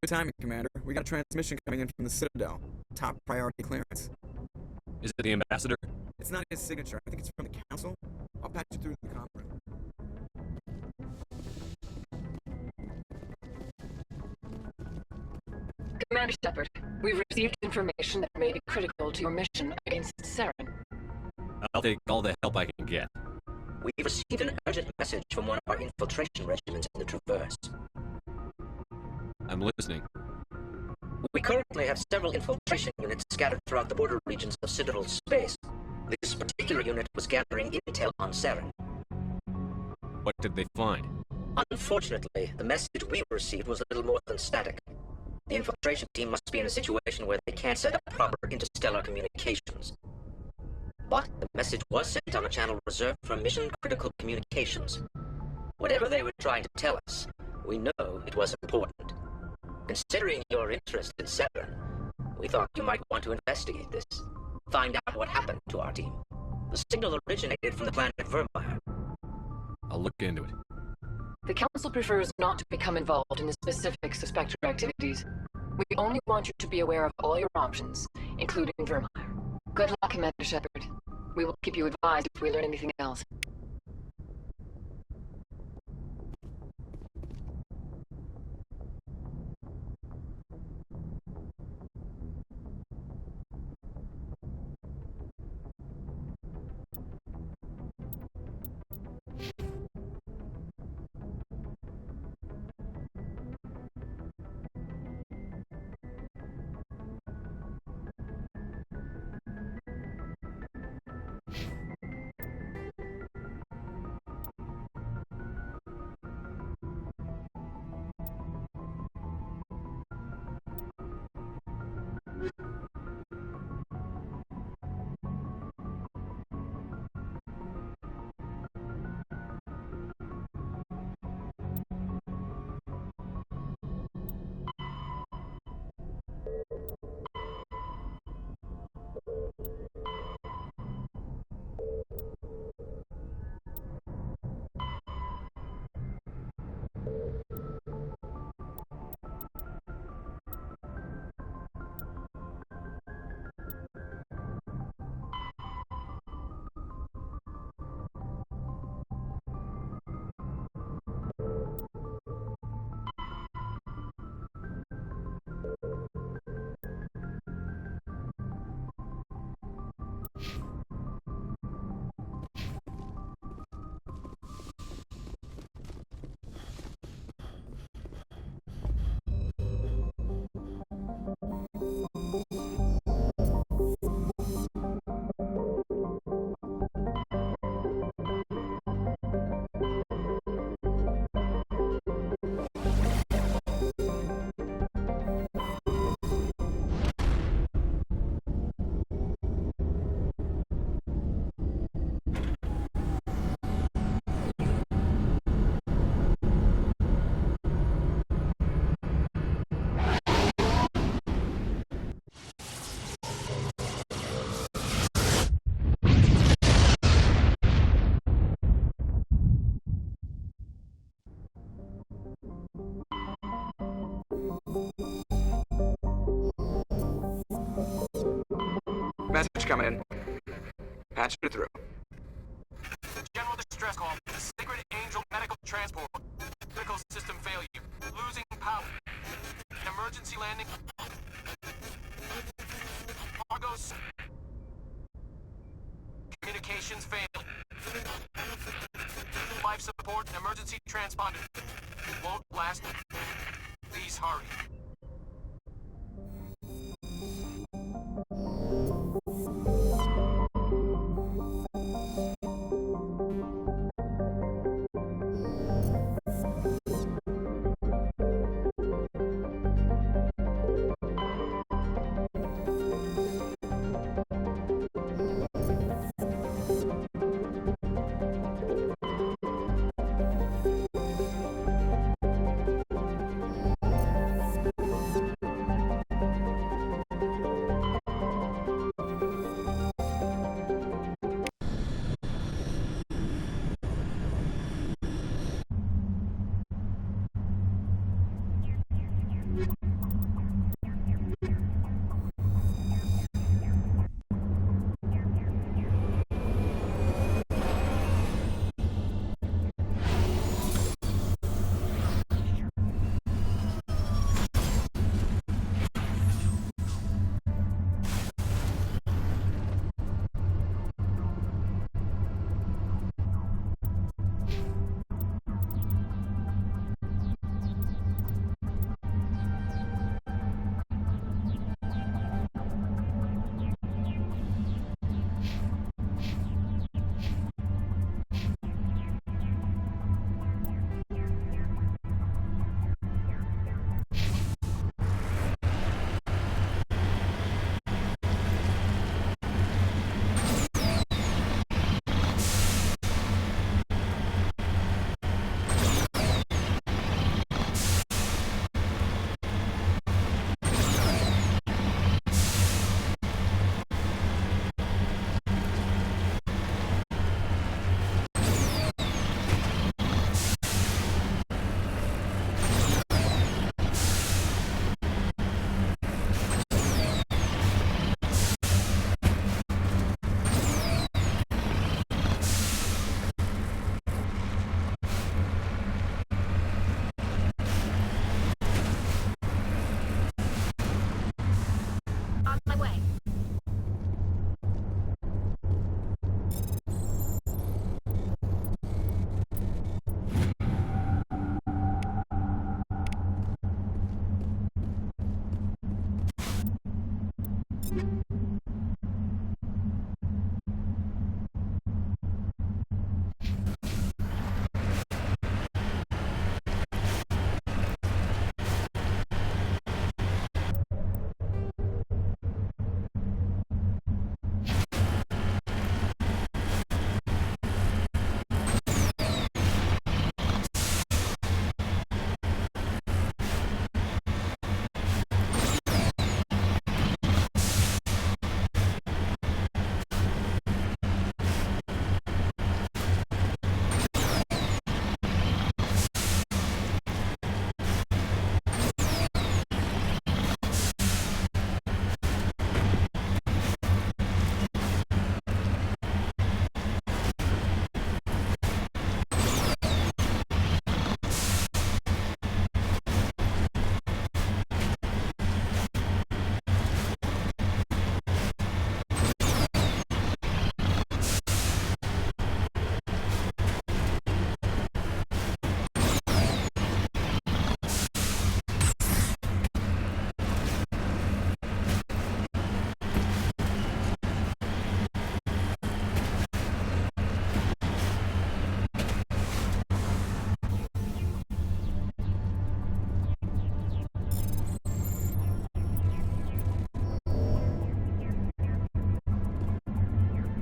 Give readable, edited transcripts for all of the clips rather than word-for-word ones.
Good timing, Commander. We got a transmission coming in from the Citadel. Top priority clearance. Is it the ambassador? It's not his signature. I think it's from the Council. I'll patch you through to the conference. Commander Shepard, we've received information that may be critical to your mission against Saren. I'll take all the help I can get. We've received an urgent message from one of our infiltration regiments in the Traverse. I'm listening. We currently have several infiltration units scattered throughout the border regions of Citadel space. This particular unit was gathering intel on Saren. What did they find? Unfortunately, the message we received was a little more than static. The infiltration team must be in a situation where they can't set up proper interstellar communications. But the message was sent on a channel reserved for mission-critical communications. Whatever they were trying to tell us, we know it was important. Considering your interest in Saren, we thought you might want to investigate this. Find out what happened to our team. The signal originated from the planet Vermeer. I'll look into it. The Council prefers not to become involved in the specifics of Spectre activities. We only want you to be aware of all your options, including Vermeer. Good luck, Commander Shepard. We will keep you advised if we learn anything else. Message coming in. Patch it through. General distress call. Sacred Angel Medical Transport. Critical system failure. Losing power. An emergency landing. Argos. Communications failed. Life support and emergency transponder. Won't last. Please hurry.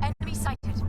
Enemy sighted.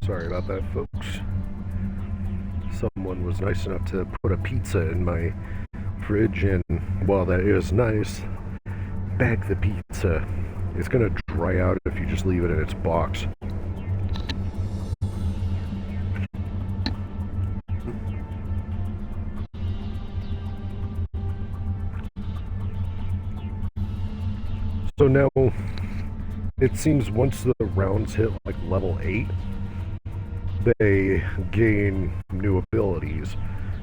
Sorry about that, folks. Someone was nice enough to put a pizza in my fridge, and while that is nice, bag the pizza. It's gonna dry out if you just leave it in its box. So now, it seems once the rounds hit like level 8, they gain new abilities,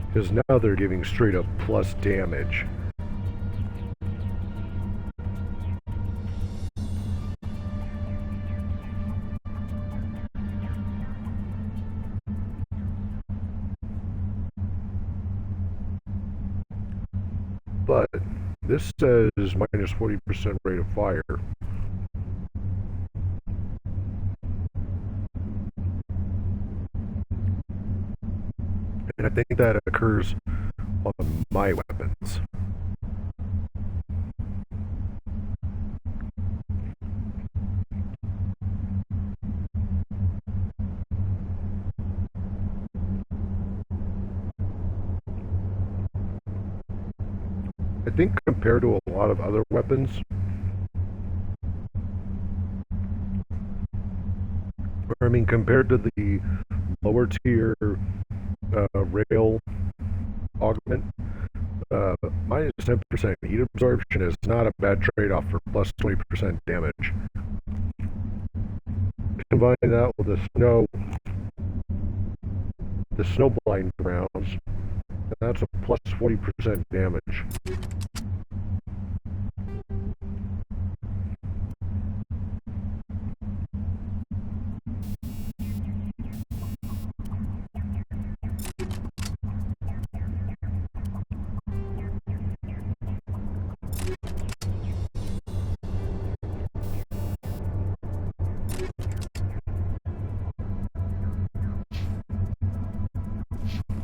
because now they're giving straight up plus damage. But this says minus 40% rate of fire. And I think that occurs on my weapons. I think compared to a lot of other weapons, or I mean compared to the lower tier rail augment, minus 10% heat absorption is not a bad trade-off for plus 20% damage. Combine that with the snowblind rounds, and that's a plus 40% damage.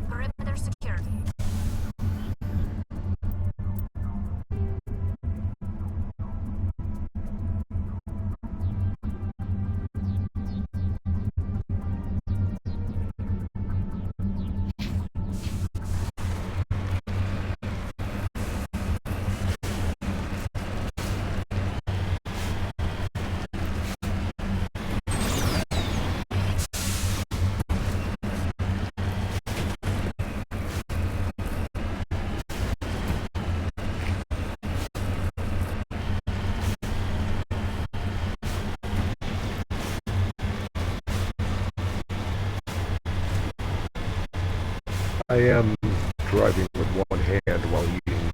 Perimeter security. I am driving with one hand while eating.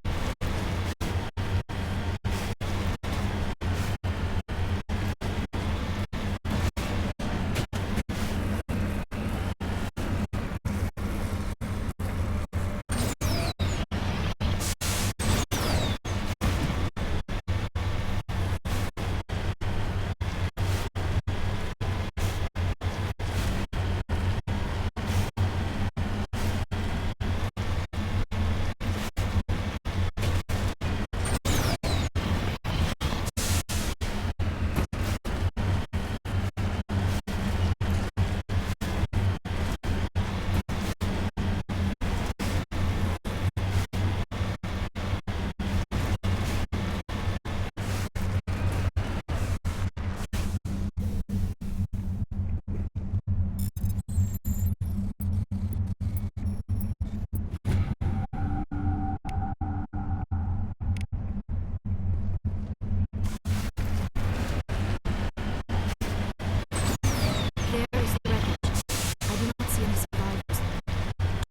There is the wreckage. I do not see any survivors.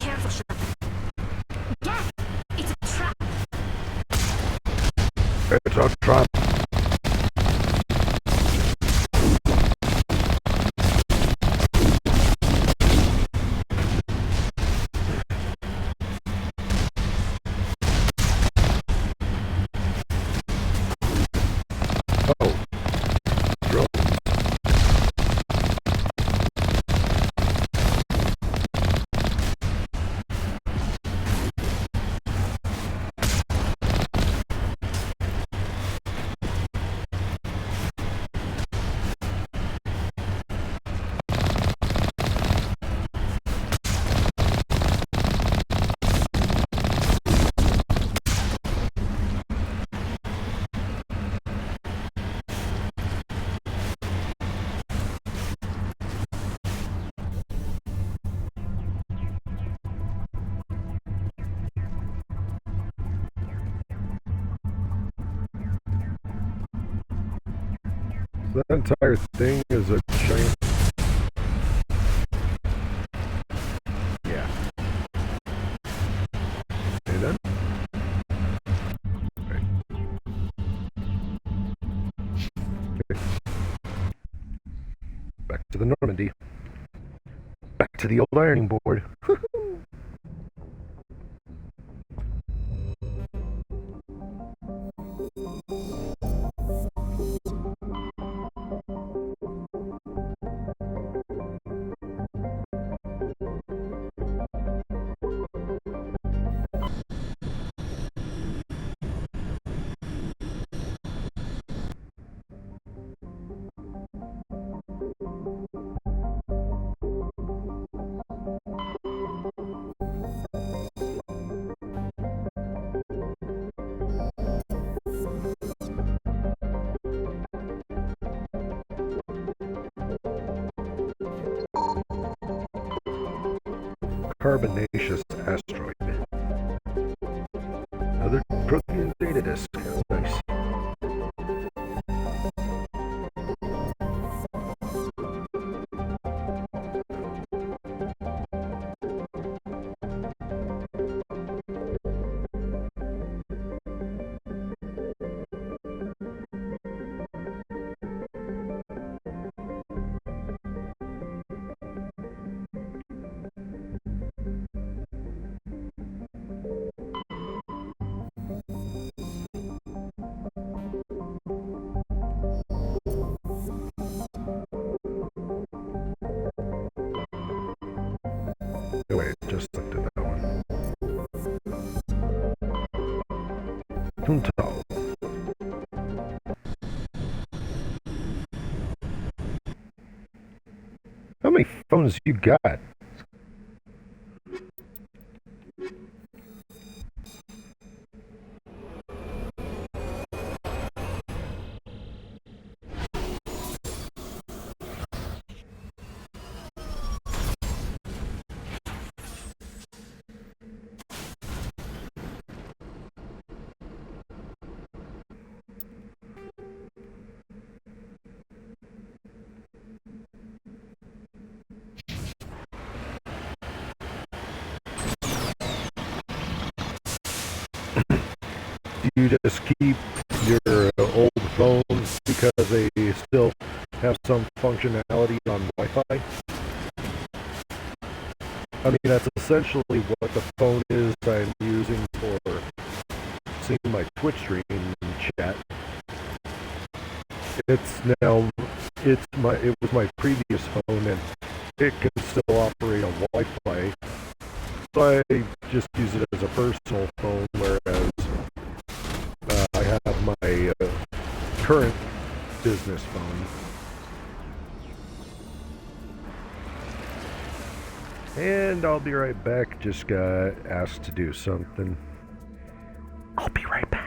Careful, Shepard. Gag! It's a trap! It's a trap. Oh. Drones. that entire thing is a giant... Yeah. Are you done? Right. Okay. Back to the Normandy. Back to the old ironing board. Carbonaceous asteroid. Another protein data disk. Nice. Oh, wait, just looked at that one. Toontal. How many phones you got? Do you just keep your old phones because they still have some functionality on Wi-Fi? I mean, that's essentially what the phone is I'm using for seeing my Twitch stream chat. It was my previous phone, and it can still operate on Wi-Fi. So I just use it as a personal phone, whereas I have my current business phone. And I'll be right back. Just got asked to do something. I'll be right back.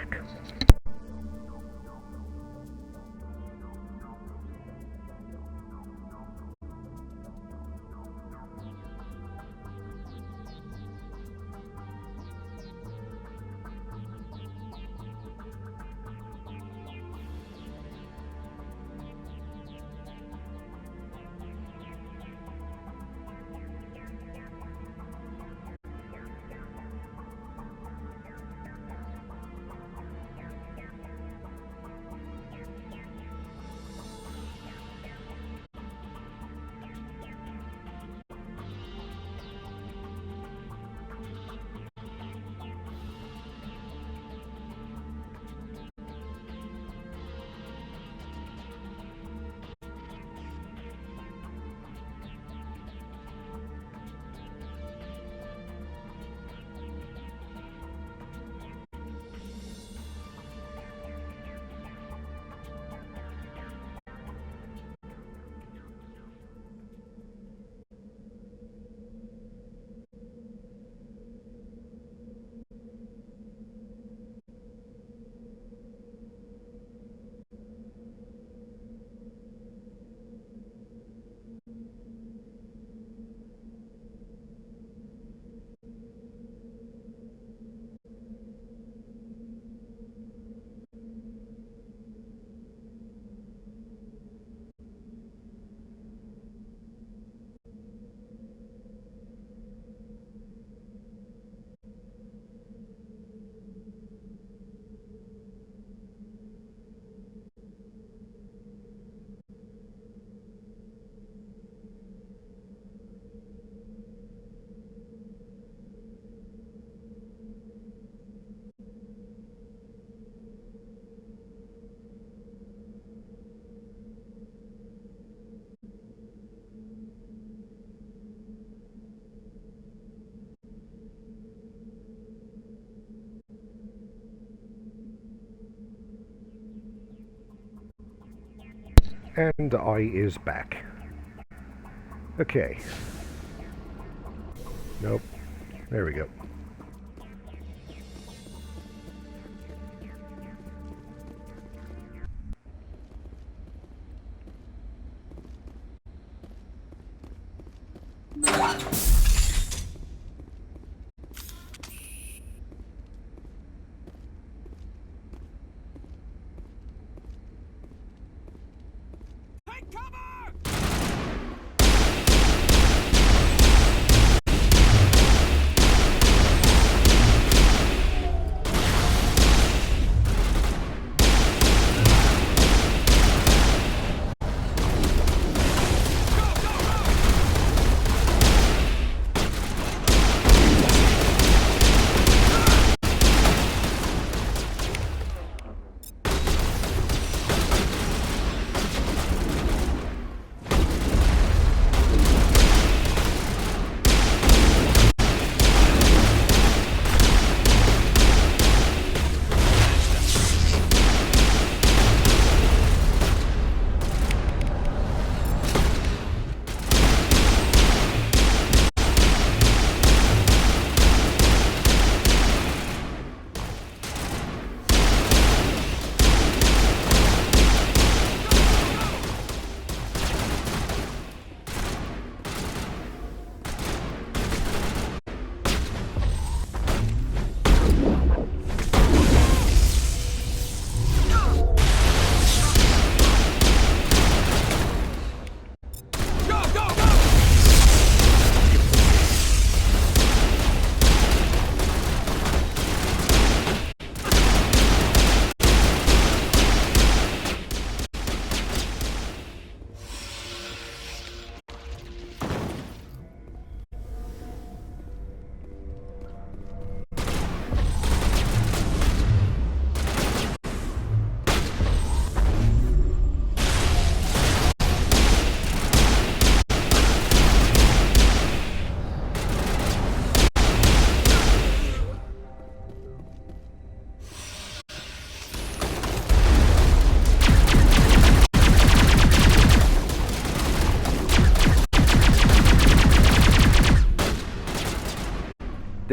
And I is back. Okay. Nope. There we go. Take cover!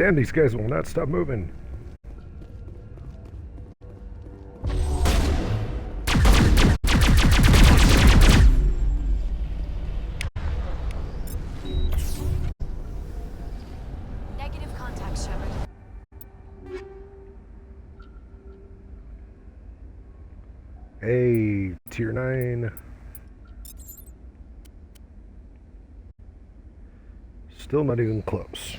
Damn, these guys will not stop moving. Negative contact, Shepard. Hey, tier 9. Still not even close.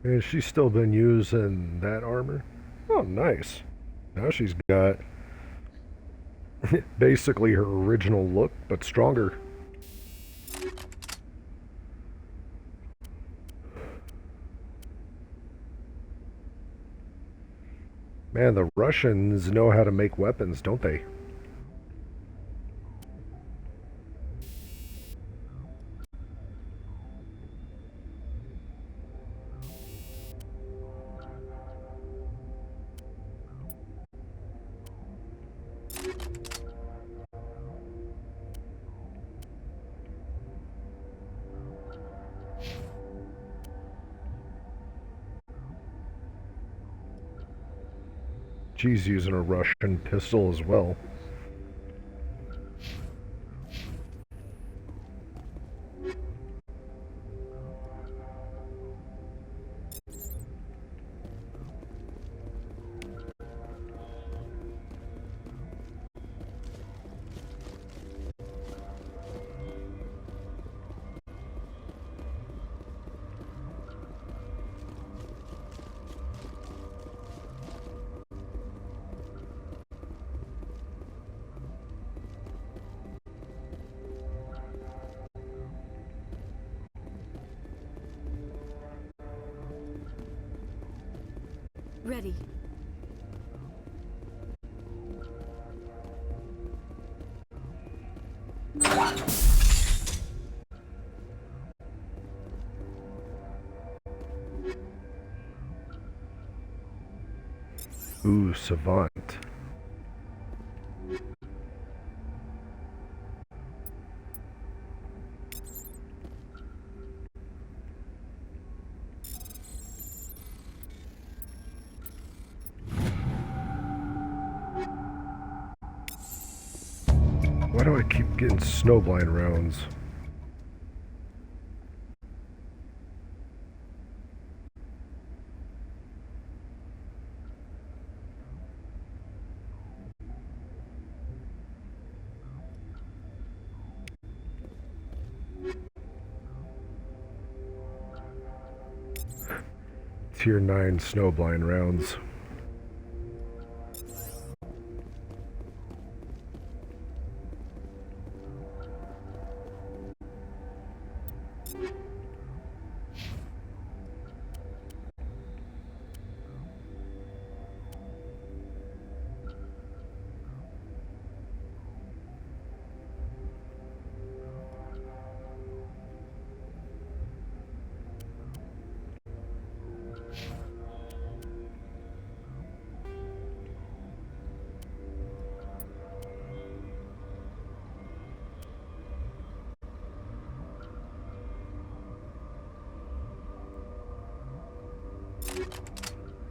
And she's still been using that armor. Oh, nice. Now she's got basically her original look, but stronger. Man, the Russians know how to make weapons, don't they? She's using a Russian pistol as well. Ready. Ooh, Savant. Why do I keep getting snowblind rounds? Tier 9 snowblind rounds.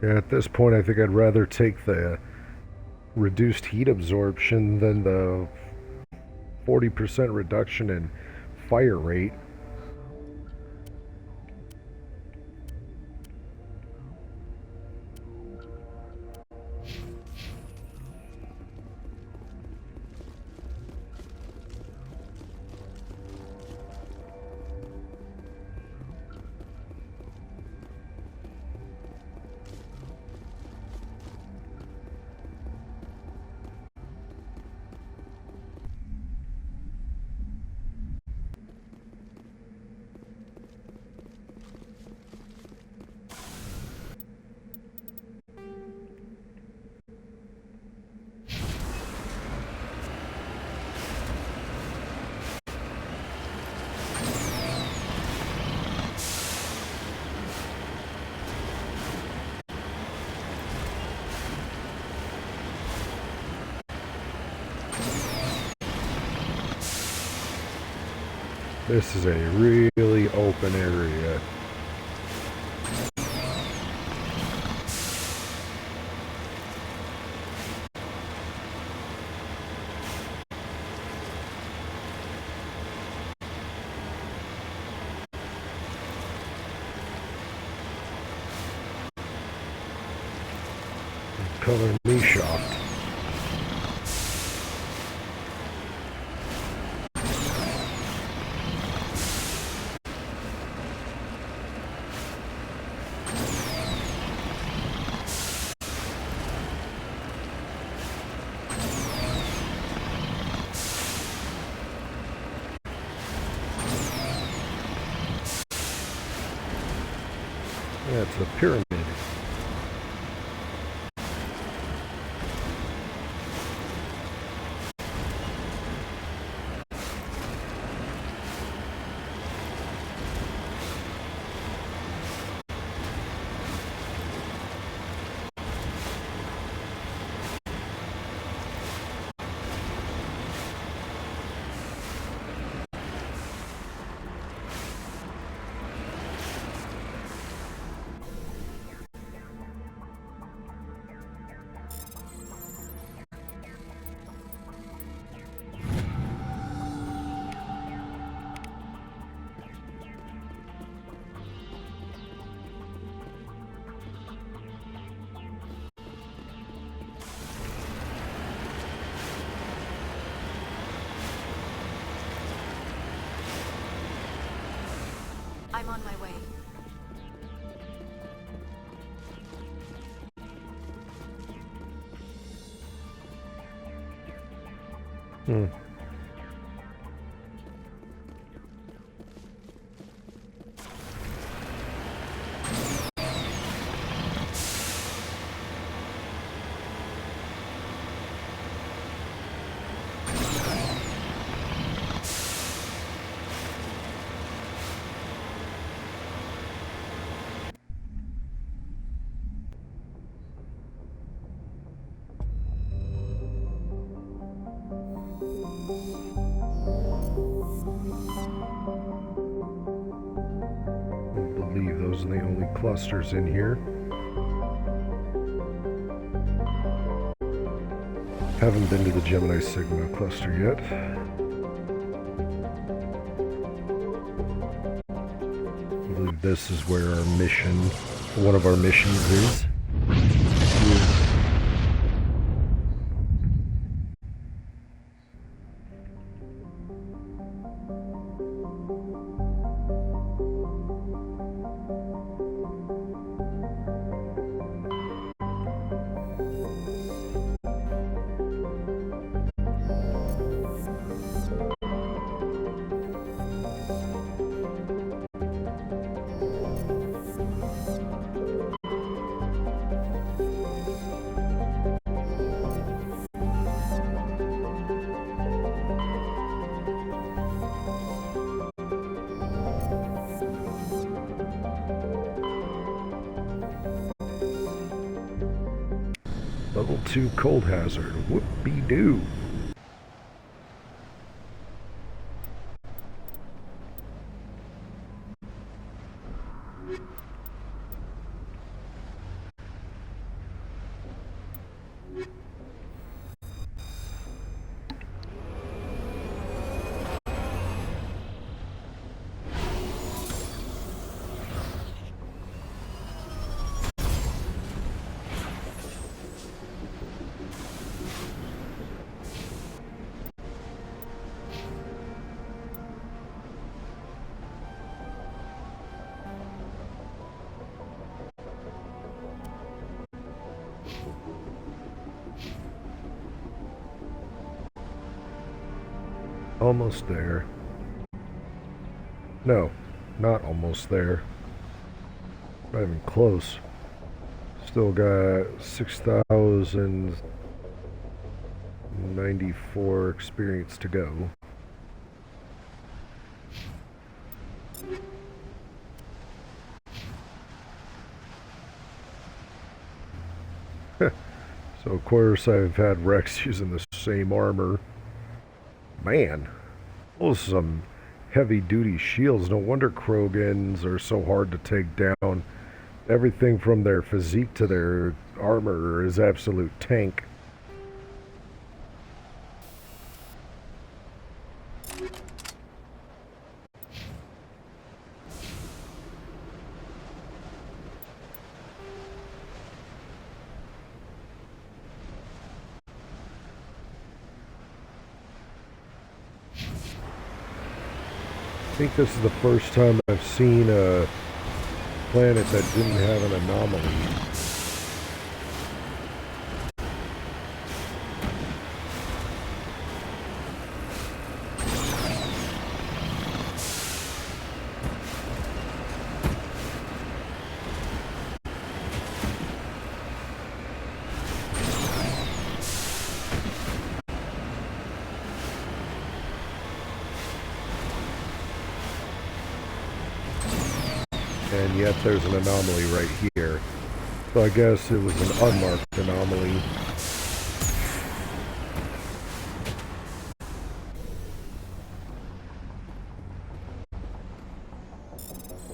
Yeah, at this point I think I'd rather take the reduced heat absorption than the 40% reduction in fire rate. This is a really open area. Color me shocked. Yeah, it's a pyramid. I'm on my way. Those are the only clusters in here. Haven't been to the Gemini Sigma cluster yet. I believe this is where our mission, one of our missions is. Level 2 cold hazard. Whoop-de-doo. Almost there. No, not almost there. Not even close. Still got 6,094 experience to go. So of course I've had Rex using the same armor. Man, those are some heavy-duty shields. No wonder Krogans are so hard to take down. Everything from their physique to their armor is absolute tank. I think this is the first time I've seen a planet that didn't have an anomaly. And yet there's an anomaly right here. So I guess it was an unmarked anomaly.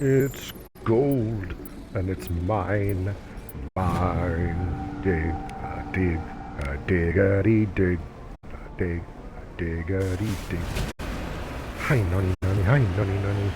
It's gold, and it's mine. Mine. Dig, dig, dig-a-dee, dig, dig, dig-a-dee, dig. Hi, nonny, nonny, hi, nonny, nonny.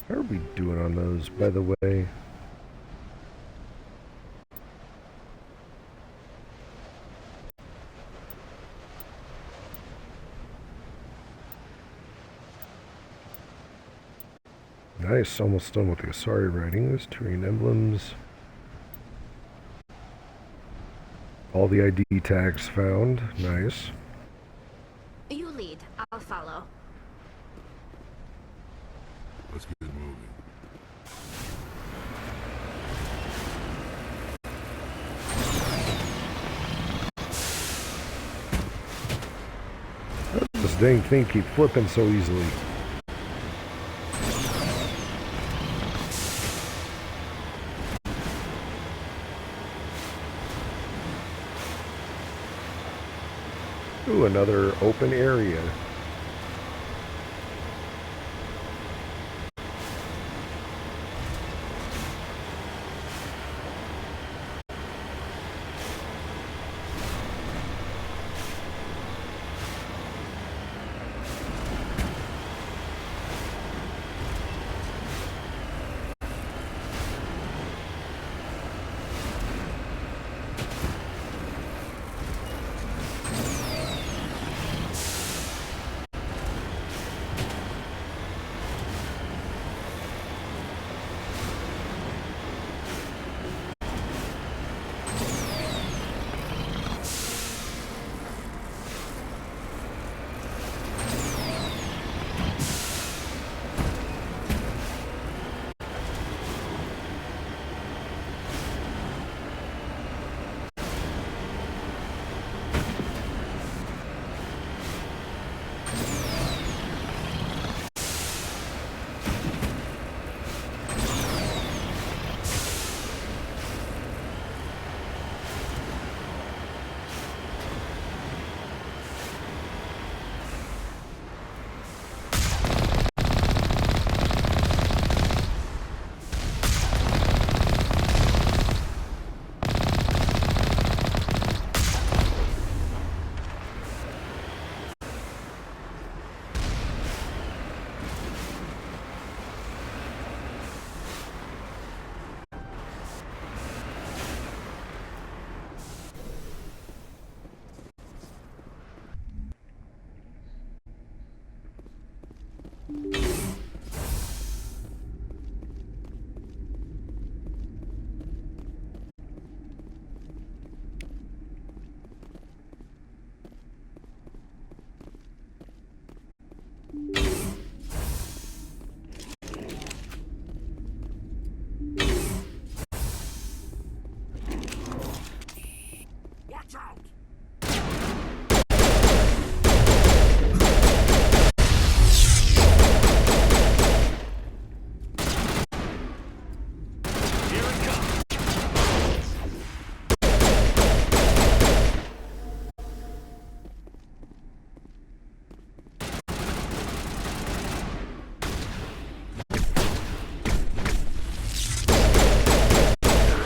How are we doing on those, by the way? Nice, almost done with the Asari writings, terrain emblems. All the ID tags found, nice. You lead, I'll follow. Let's get moving. dang thing keep flipping so easily? Ooh, another open area.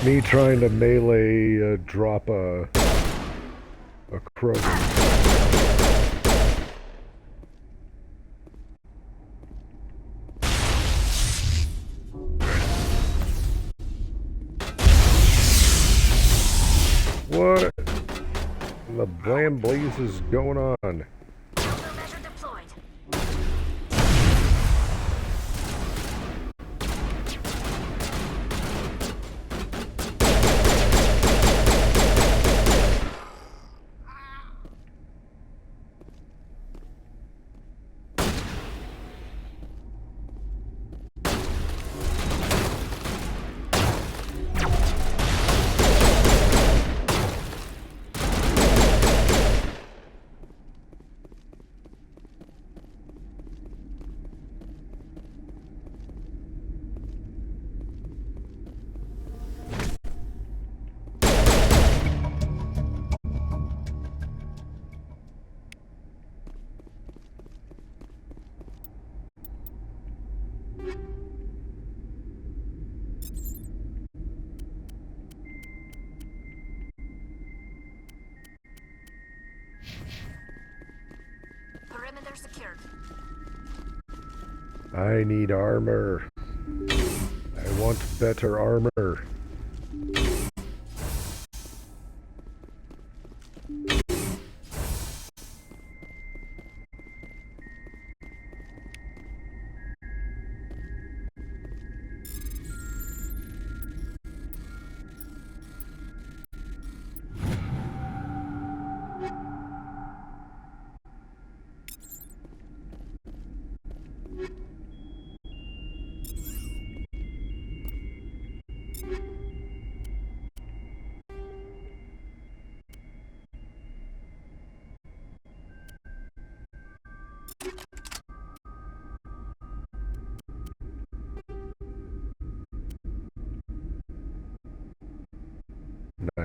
Me trying to melee drop a Krogan. What the blam blaze is going on? Countermeasure deployed. Perimeter secured. I need armor. I want better armor.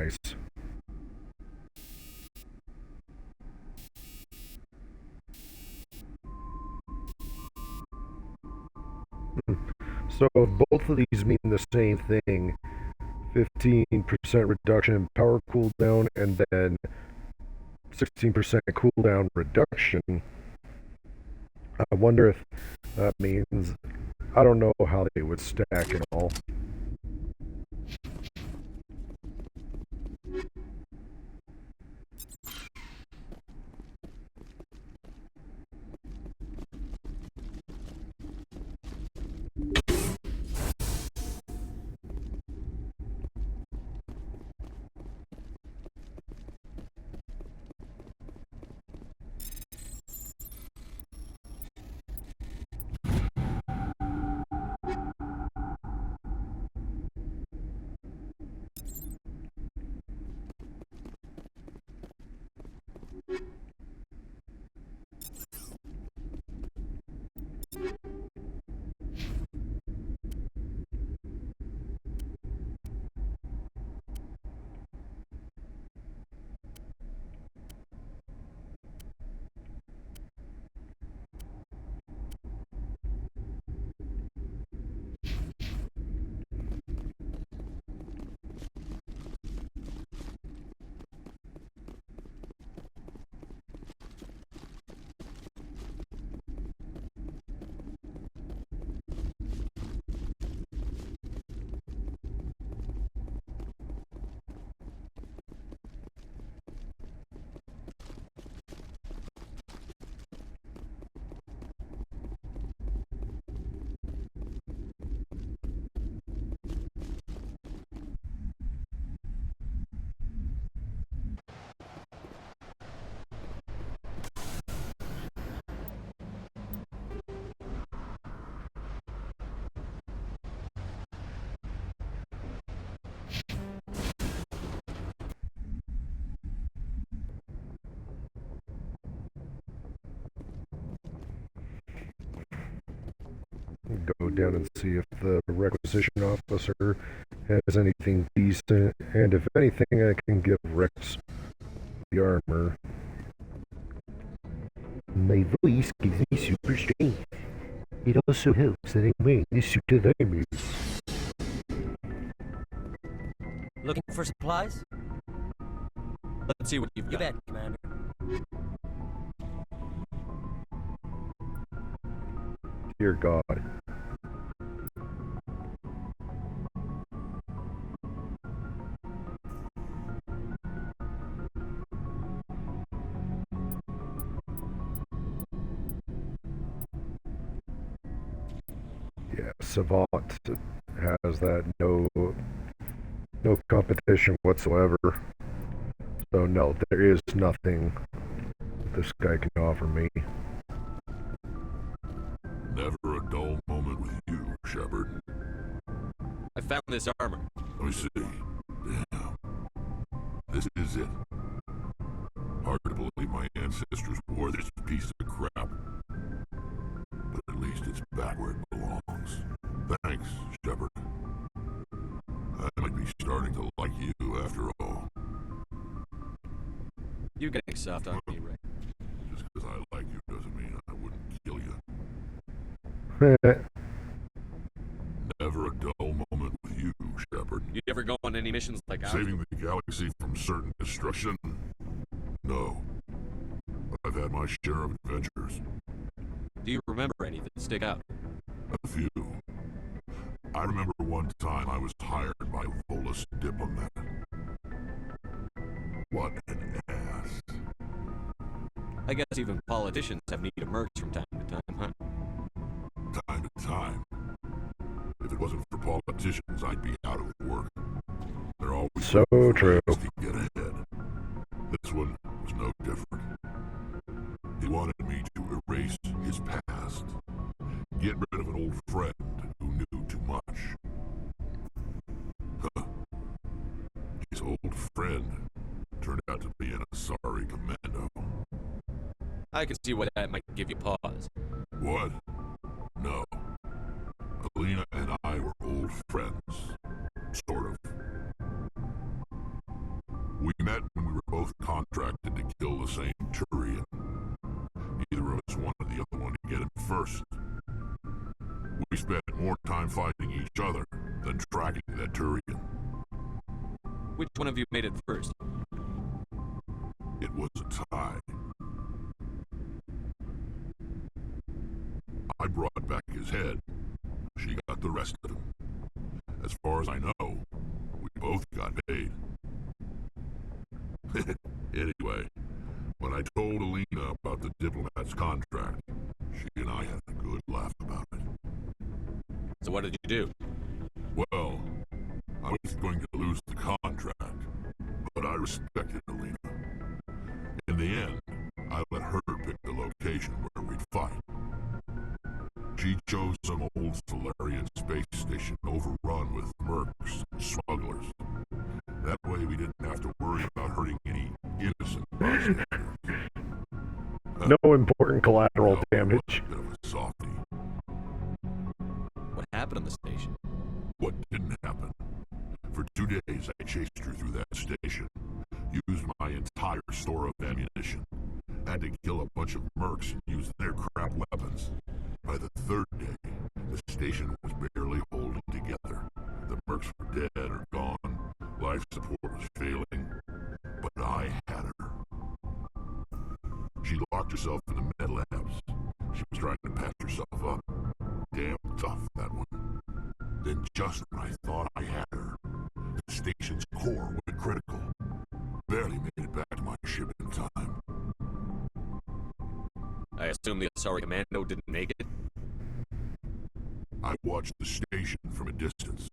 nice. So if both of these mean the same thing, 15% reduction in power cooldown and then 16% cooldown reduction, I wonder if that means, I don't know how they would stack at all. Go down and see if the requisition officer has anything decent, and if anything, I can give Rex the armor. My voice gives me super strength. It also helps that I'm wearing this suit of armor. Looking for supplies? Let's see what you've You got. bet, Commander. Dear God. Yeah, Savant has that no competition whatsoever. So no, there is nothing this guy can offer me. Never a dull moment with you, Shepard. I found this armor. Let me see. Damn. This is it. Hard to believe my ancestors wore this piece of crap. But at least it's back where it belongs. Thanks, Shepard. I might be starting to like you after all. You're getting soft on me, Rick. Just because I like you doesn't mean I wouldn't kill you. Never a dull moment with you, Shepard. You ever go on any missions like ours? Saving the galaxy from certain destruction? No. But I've had my share of adventures. Do you remember any that stick out? A few. I remember one time I was hired by a Volus diplomat. What an ass. I guess even politicians have need of mercs from time to time, huh? Time to time. If it wasn't for politicians, I'd be out of work. They're always So looking for true. ways to get ahead. This one was no different. He wanted me to erase his past. Get rid of an old friend who knew too much. Huh. His old friend turned out to be an Asari commando. I can see why that might give you pause. What? No. Alina and I were old friends. Sort of. met when we were both contracted to kill the same Turian. Neither of us wanted the other one to get him first. We spent more time fighting each other than tracking that Turian. Which one of you made it first? It was a tie. I brought back his head. She got the rest of him. As far as I know, we both got paid. Anyway, when I told Alina about the diplomat's contract, she and I had a good laugh about it. So what did you do? Well, I was going to lose the contract, but I respected Alina. In the end, I let her pick the location where we'd fight. She chose some old Solarian space station overrun with mercs and smugglers. That way we didn't have to worry about hurting any innocent bystanders. No important collateral Well, damage. a bit of a softie. What happened on the station? What didn't happen? For 2 days I chased her through that station, used my entire store of ammunition, had to kill a bunch of mercs and use their crap weapons. By the 3rd day, the station was barely holding together. The mercs were dead or gone, life support was failing, but I had her. She locked herself in the med labs. She was trying to patch herself up. Damn tough, that one. Then just when I thought I had her, the station's core went critical. Barely made it back to my ship in time. I assume the Asari Commando didn't make it? I watched the station from a distance.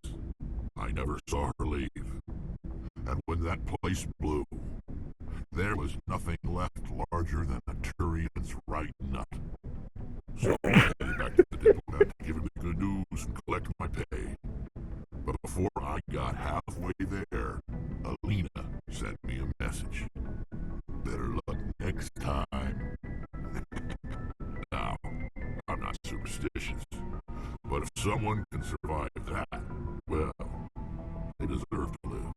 I never saw her leave. And when that place blew, there was nothing left larger than a Turian's right nut. So I headed back to the diplomat to give him the good news and collect my pay. But before I got halfway there, Alina sent me a message. Better luck next time. Now, I'm not superstitious, but if someone can survive that, well, they deserve to live.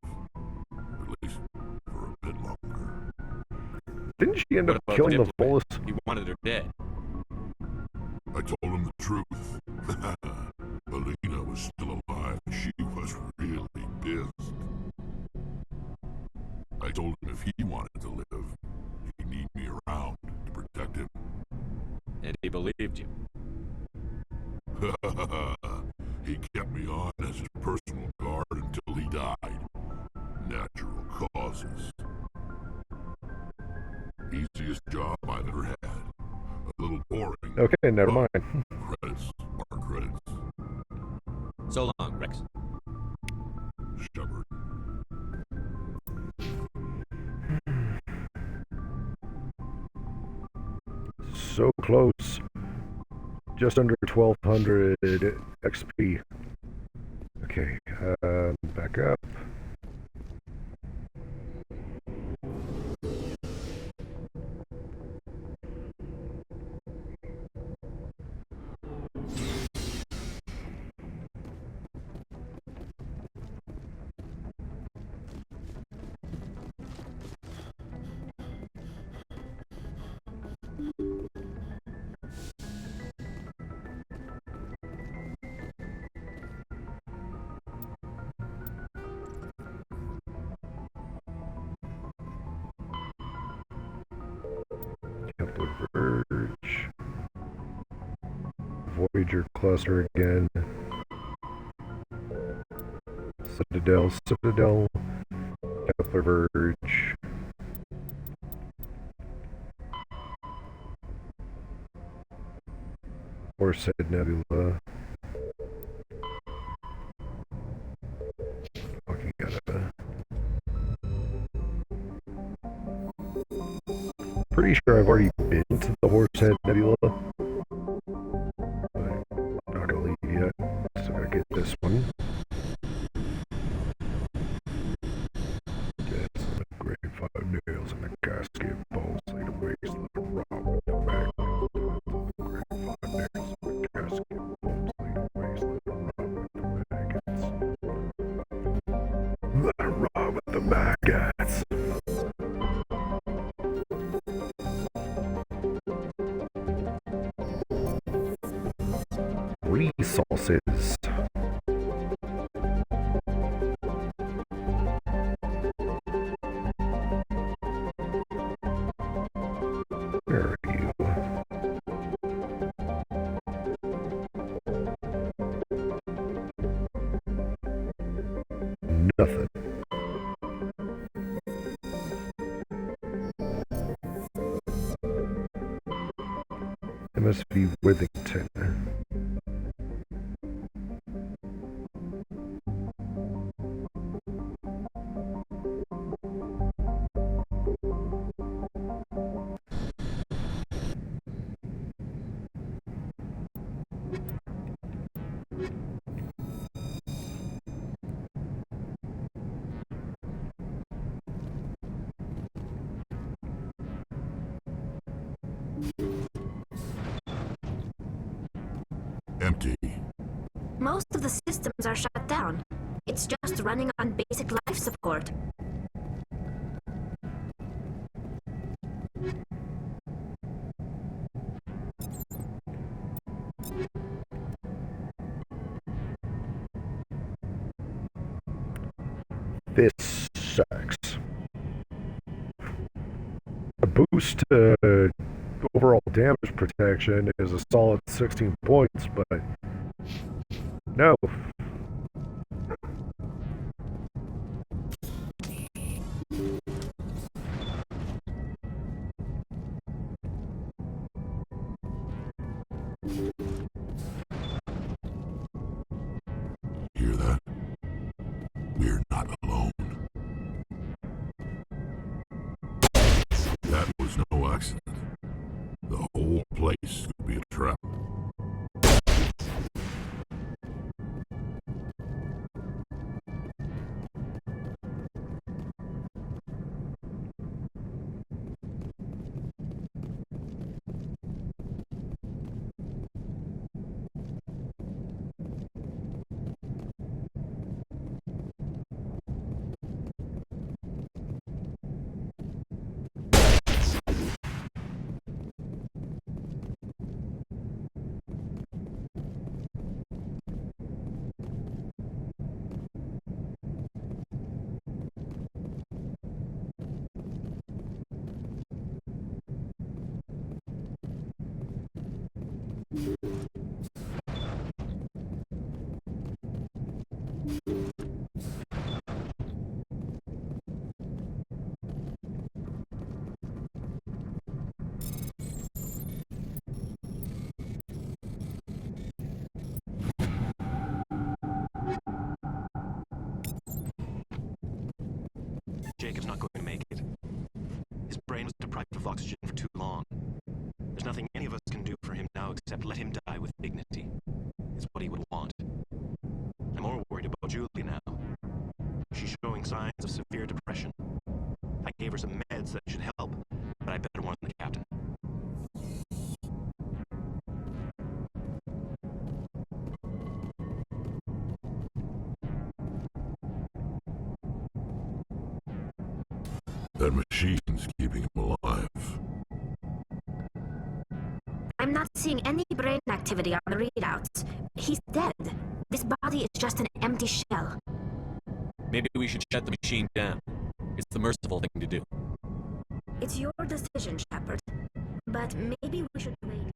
At least for a bit longer. Didn't she end What up about killing the diplomat? fullest? He wanted her dead. I told him the truth. Alina was still alive and she was really pissed. I told him if he wanted to live, he'd need me around to protect him. And he believed you. He kept me on as his personal guard until he died. Natural causes. Easiest job I've ever had. A little boring. Okay, never but mind. Credits are credits. So long, Rex. Shepard. So close. Just under 1200 XP. Okay, back up. Kepler Verge. Voyager cluster again. Citadel. Kepler Verge. Horsehead Nebula. Fucking gotta. Pretty sure I've already been to the Horsehead Nebula. But not gonna leave yet. So I gotta get this one. Yes, the grade 5 nails and the casket falls like a wasteland raw with the magnet. Grade 5 nails and the casket falls like a wasteland raw with the maggots. Raw with the maggots. nothing. MSV Withington. Empty. Most of the systems are shut down. It's just running on basic life support. This sucks. A boost overall damage protection is a solid 16 points, but no. Hear that? We're not alone. That was no accident. The whole place could be a trap. Jacob's not going to make it. His brain was deprived of oxygen for too long. There's nothing any of us can do for him now except let him die with dignity. It's what he would want. I'm more worried about Julie now. She's showing signs of severe depression. I gave her some meds that should help, but I better warn the captain. That machine's keeping him alive. I'm not seeing any brain activity on the readouts. He's dead. This body is just an empty shell. Maybe we should shut the machine down. It's the merciful thing to do. It's your decision, Shepard. But maybe we should wait.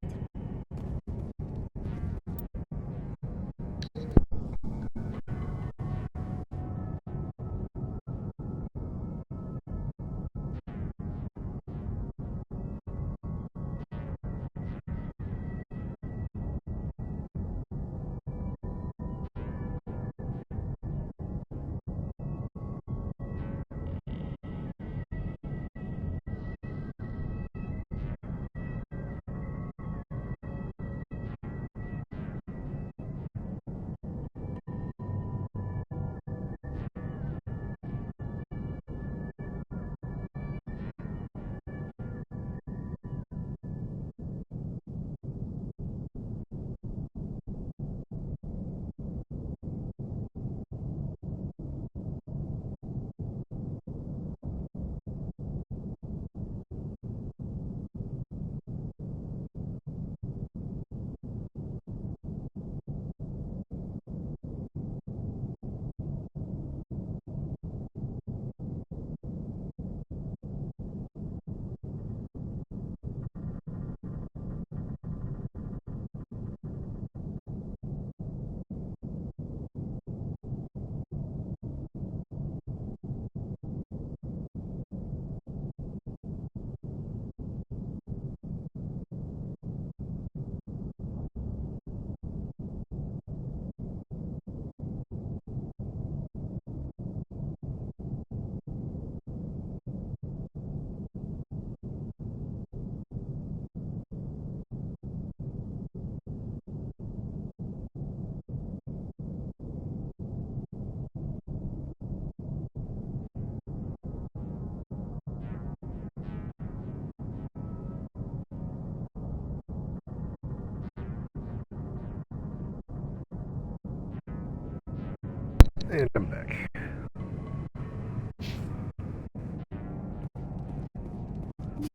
And I'm back.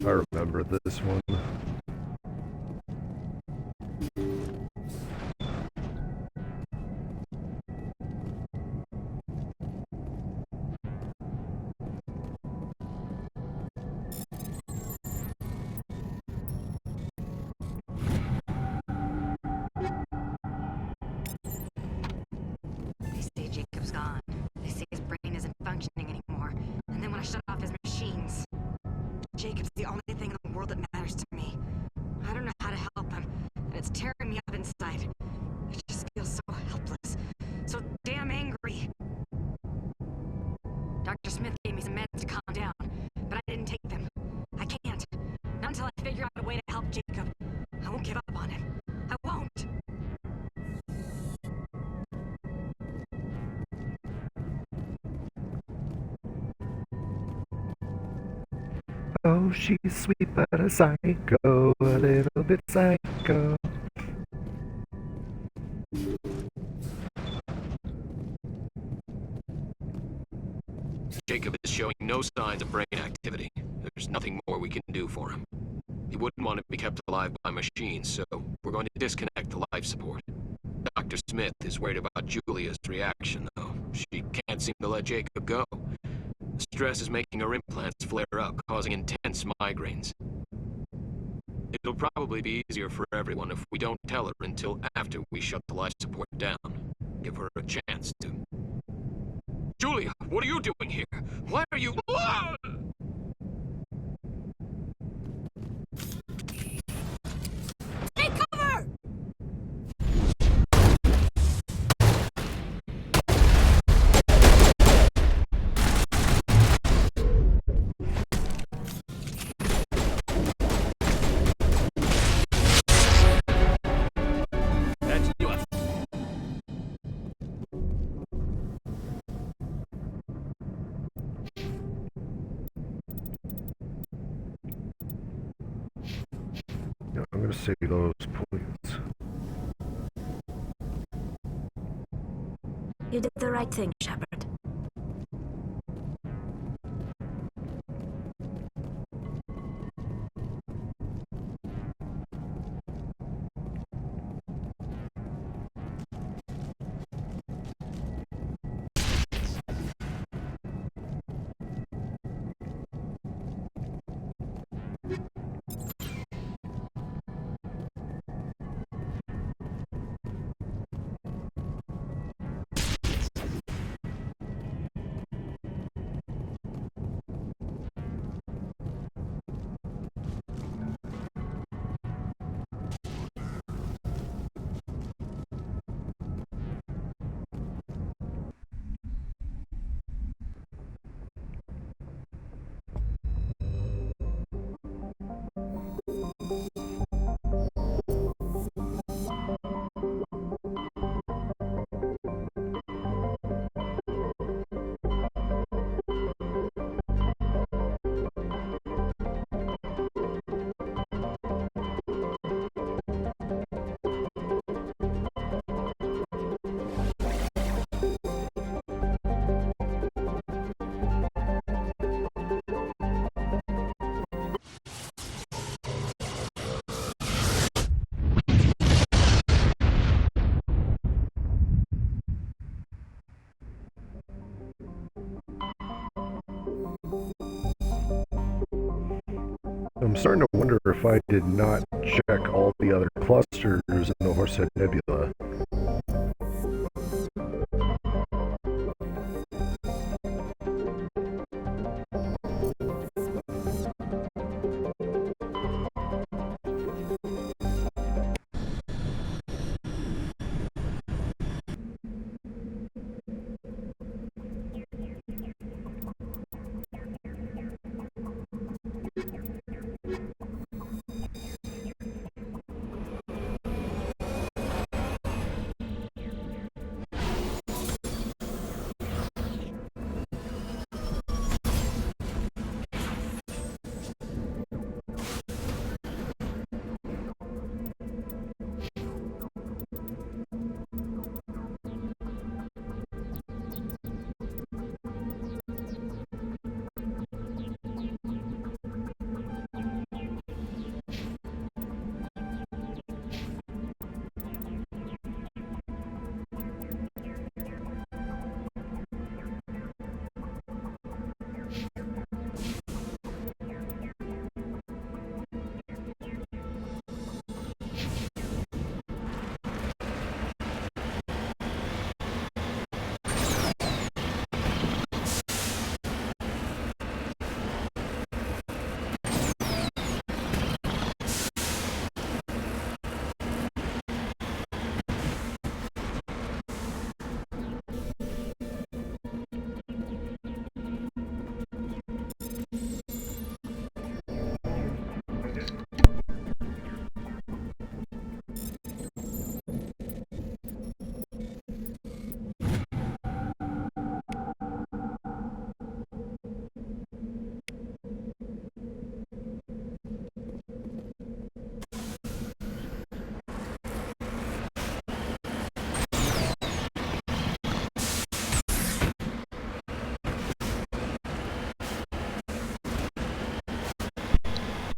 I remember this one. They say Jacob's gone. They say his brain isn't functioning anymore. And then when I shut off his machines, Jacob's the only thing in the world that matters to me. I don't know how to help him, and it's tearing me up inside. I just feel so helpless, so damn angry. Dr. Smith gave me some meds to calm down, but I didn't take them. I can't. Not until I figure out a way to help Jacob. I won't give up on him. I won't. Oh, she's sweet but a psycho, a little bit psycho. Jacob is showing no signs of brain activity. There's nothing more we can do for him. He wouldn't want to be kept alive by machines, so we're going to disconnect the life support. Dr. Smith is worried about Julia's reaction, though. She can't seem to let Jacob go. The stress is making her implants flare up, causing intense migraines. It'll probably be easier for everyone if we don't tell her until after we shut the life support down. Give her a chance to... Julia, what are you doing here? Why are you... Take cover! That's you. Yeah, I'm gonna save those points. You did the right thing, Shepard. I'm starting to wonder if I did not check all the other clusters in the Horsehead Nebula.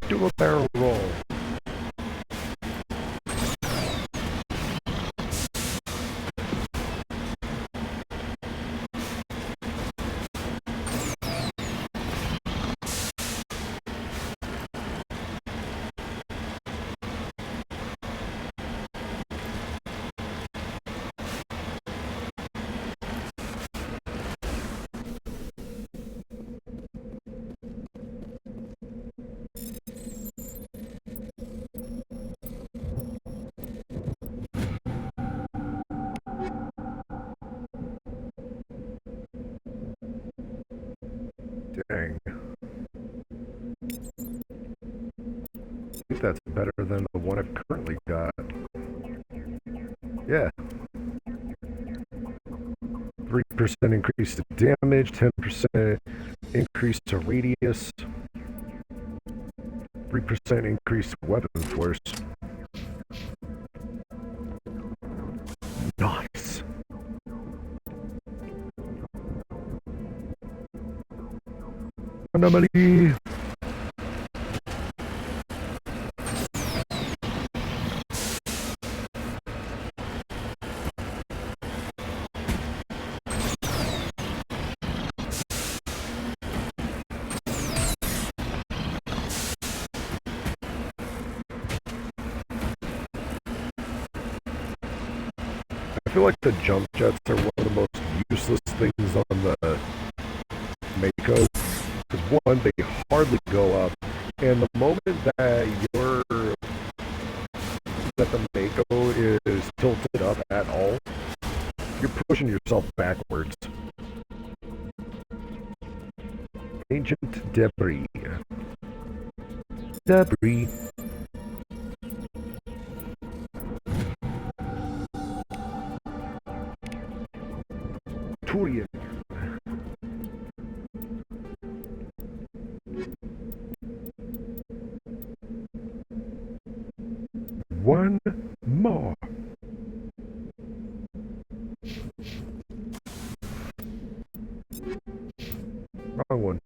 Do a barrel roll. Dang. I think that's better than the one I've currently got. Yeah. 3% increase to damage, 10% increase to radius, 3% increase to weapon force. Nice. Anomaly. I feel like the jump jets are one of the most useless things on the Mako. Because one, they hardly go up, and the moment that the Mako is tilted up at all, you're pushing yourself backwards. Ancient debris. Debris. Turian. One more. Wrong one.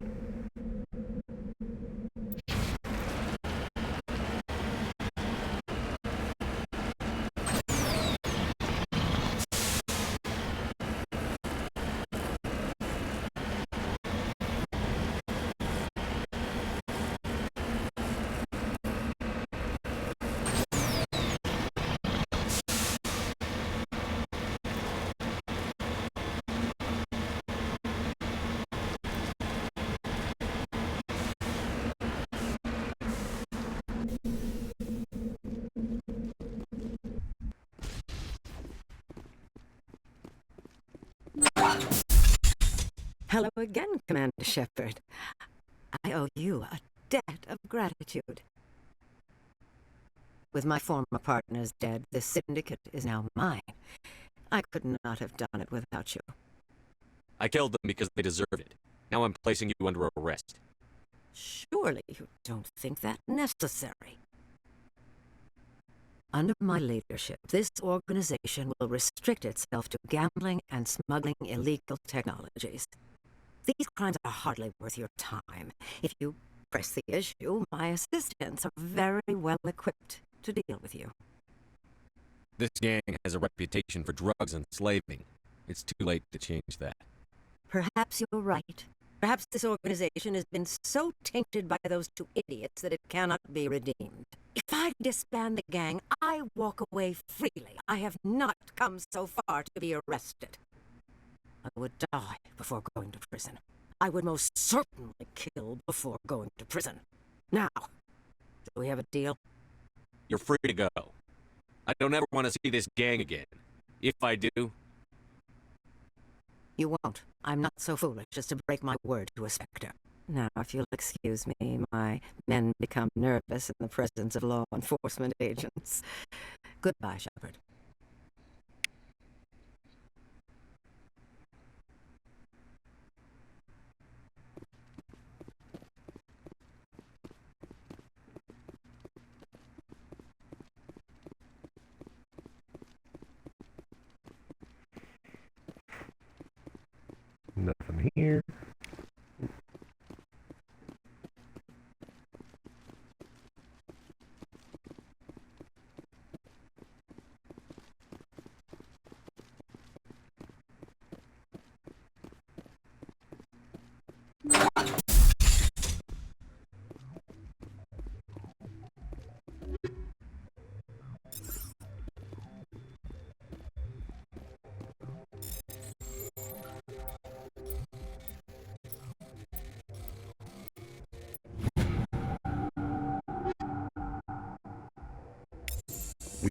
Hello again, Commander Shepard. I owe you a debt of gratitude. With my former partners dead, the Syndicate is now mine. I could not have done it without you. I killed them because they deserved it. Now I'm placing you under arrest. Surely you don't think that necessary. Under my leadership, this organization will restrict itself to gambling and smuggling illegal technologies. These crimes are hardly worth your time. If you press the issue, my assistants are very well equipped to deal with you. This gang has a reputation for drugs and slaving. It's too late to change that. Perhaps you're right. Perhaps this organization has been so tainted by those two idiots that it cannot be redeemed. If I disband the gang, I walk away freely. I have not come so far to be arrested. I would die before going to prison. I would most certainly kill before going to prison. Now, do we have a deal? You're free to go. I don't ever want to see this gang again. If I do... You won't. I'm not so foolish as to break my word to a Spectre. Now, if you'll excuse me, my men become nervous in the presence of law enforcement agents. Goodbye, Shepard. Nothing here.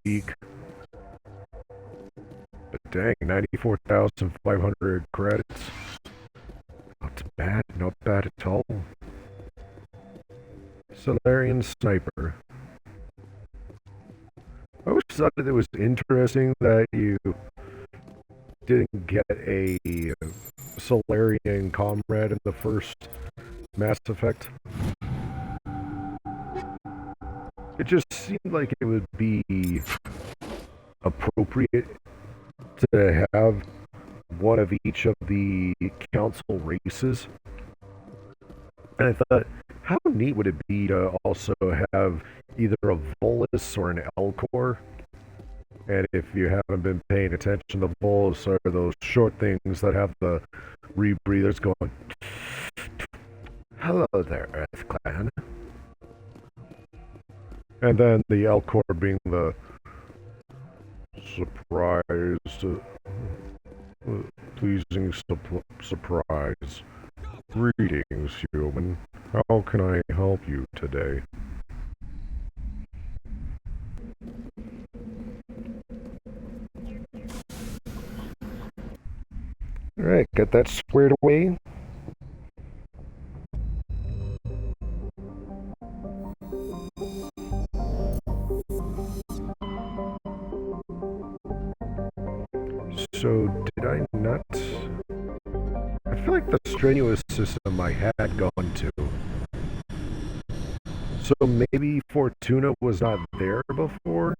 week. But dang, 94,500 credits. Not bad at all. Solarian Sniper. I always thought that it was interesting that you didn't get a Solarian Comrade in the first Mass Effect. It just seemed like it would be appropriate to have one of each of the council races. And I thought, how neat would it be to also have either a Volus or an Elcor? And if you haven't been paying attention, the Volus are those short things that have the rebreathers going, "Hello there, Earth Clan." And then the Elcor being the pleasing surprise. Greetings, human. How can I help you today? Alright, got that squared away. So, did I not... I feel like the strenuous system I had gone to. So maybe Fortuna was not there before?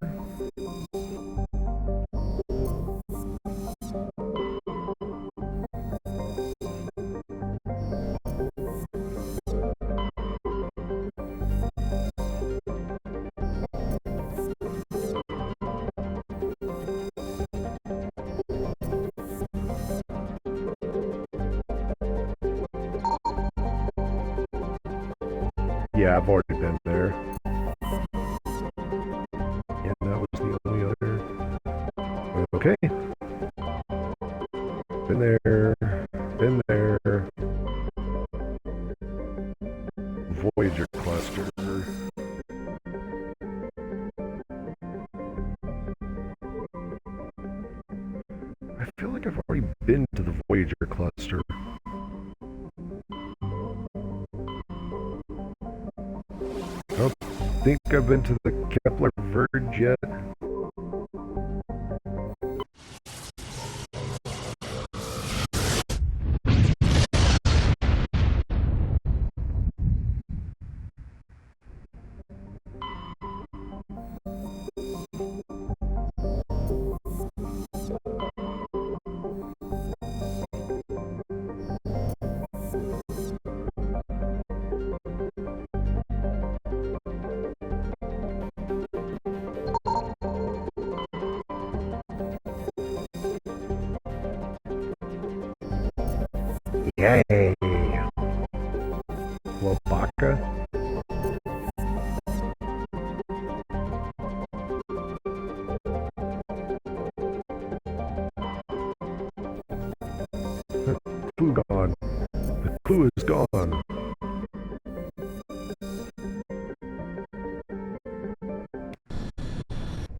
Yeah, I've already been there. Yeah, that was the only other... Okay. Been there. Been there. Voyager cluster. I feel like I've already been to the Voyager cluster. I don't think I've been to the Kepler Verge yet. Yay! Lobaka? Clue gone. The clue is gone.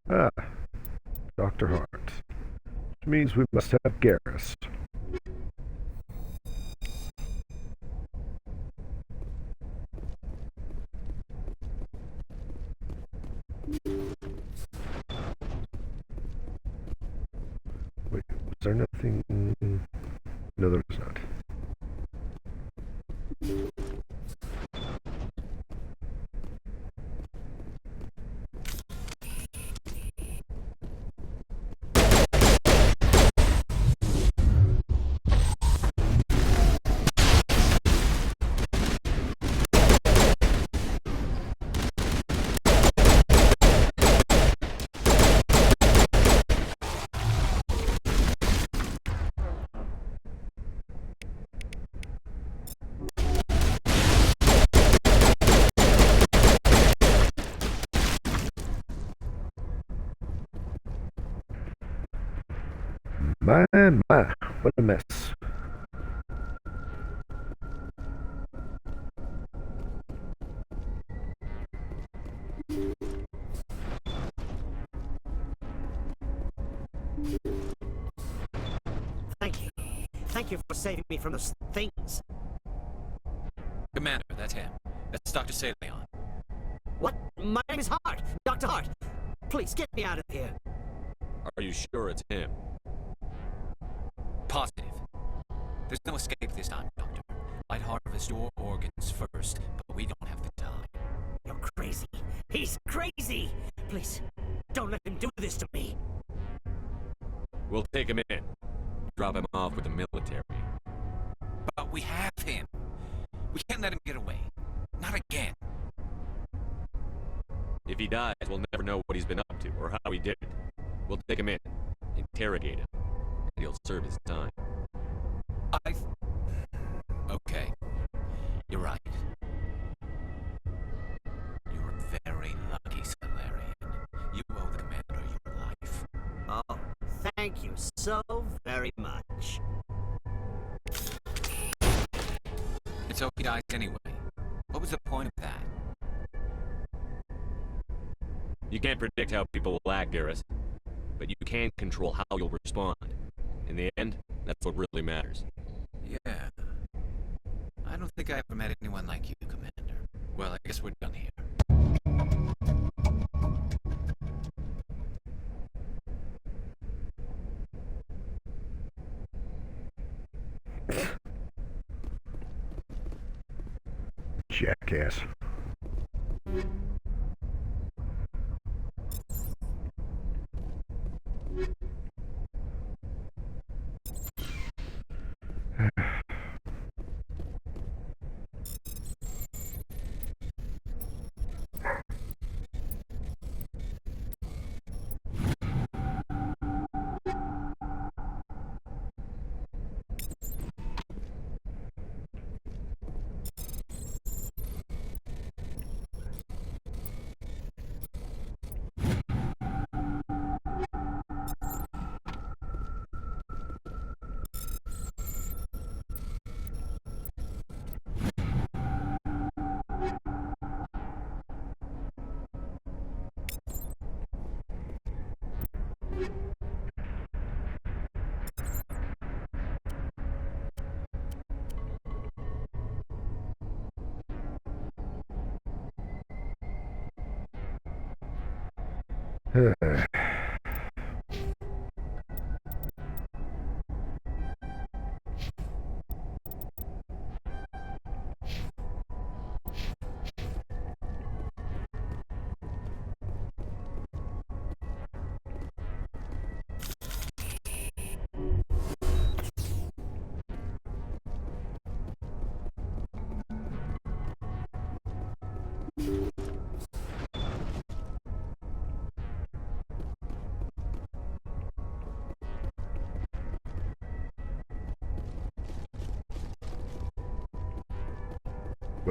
Ah, Dr. Hart. Which means we must have Garrus. Wait, was there nothing? No, there was not. My, what a mess. Thank you for saving me from those things. Commander, that's him. That's Dr. Saleon. What? My name is Hart. Dr. Hart. Please get me out of here. Are you sure it's him? Positive. There's no escape this time, Doctor. I'd harvest your organs first, but we don't have the time. You're crazy. He's crazy. Please, don't let him do this to me. We'll take him in. Drop him off with the military. But we have him. We can't let him get away. Not again. If he dies, we'll never know what he's been up to or how he did it. We'll take him in, interrogate him, and he'll serve his time. Okay. You're right. You're very lucky, Salarian. You owe the commander your life. Oh, thank you so very much. And so he dies anyway. What was the point of that? You can't predict how people will act, Garrus, but you can control how you'll respond. In the end, that's what really matters. Yeah. I don't think I ever met anyone like you, Commander. Well, I guess we're done here. Jackass.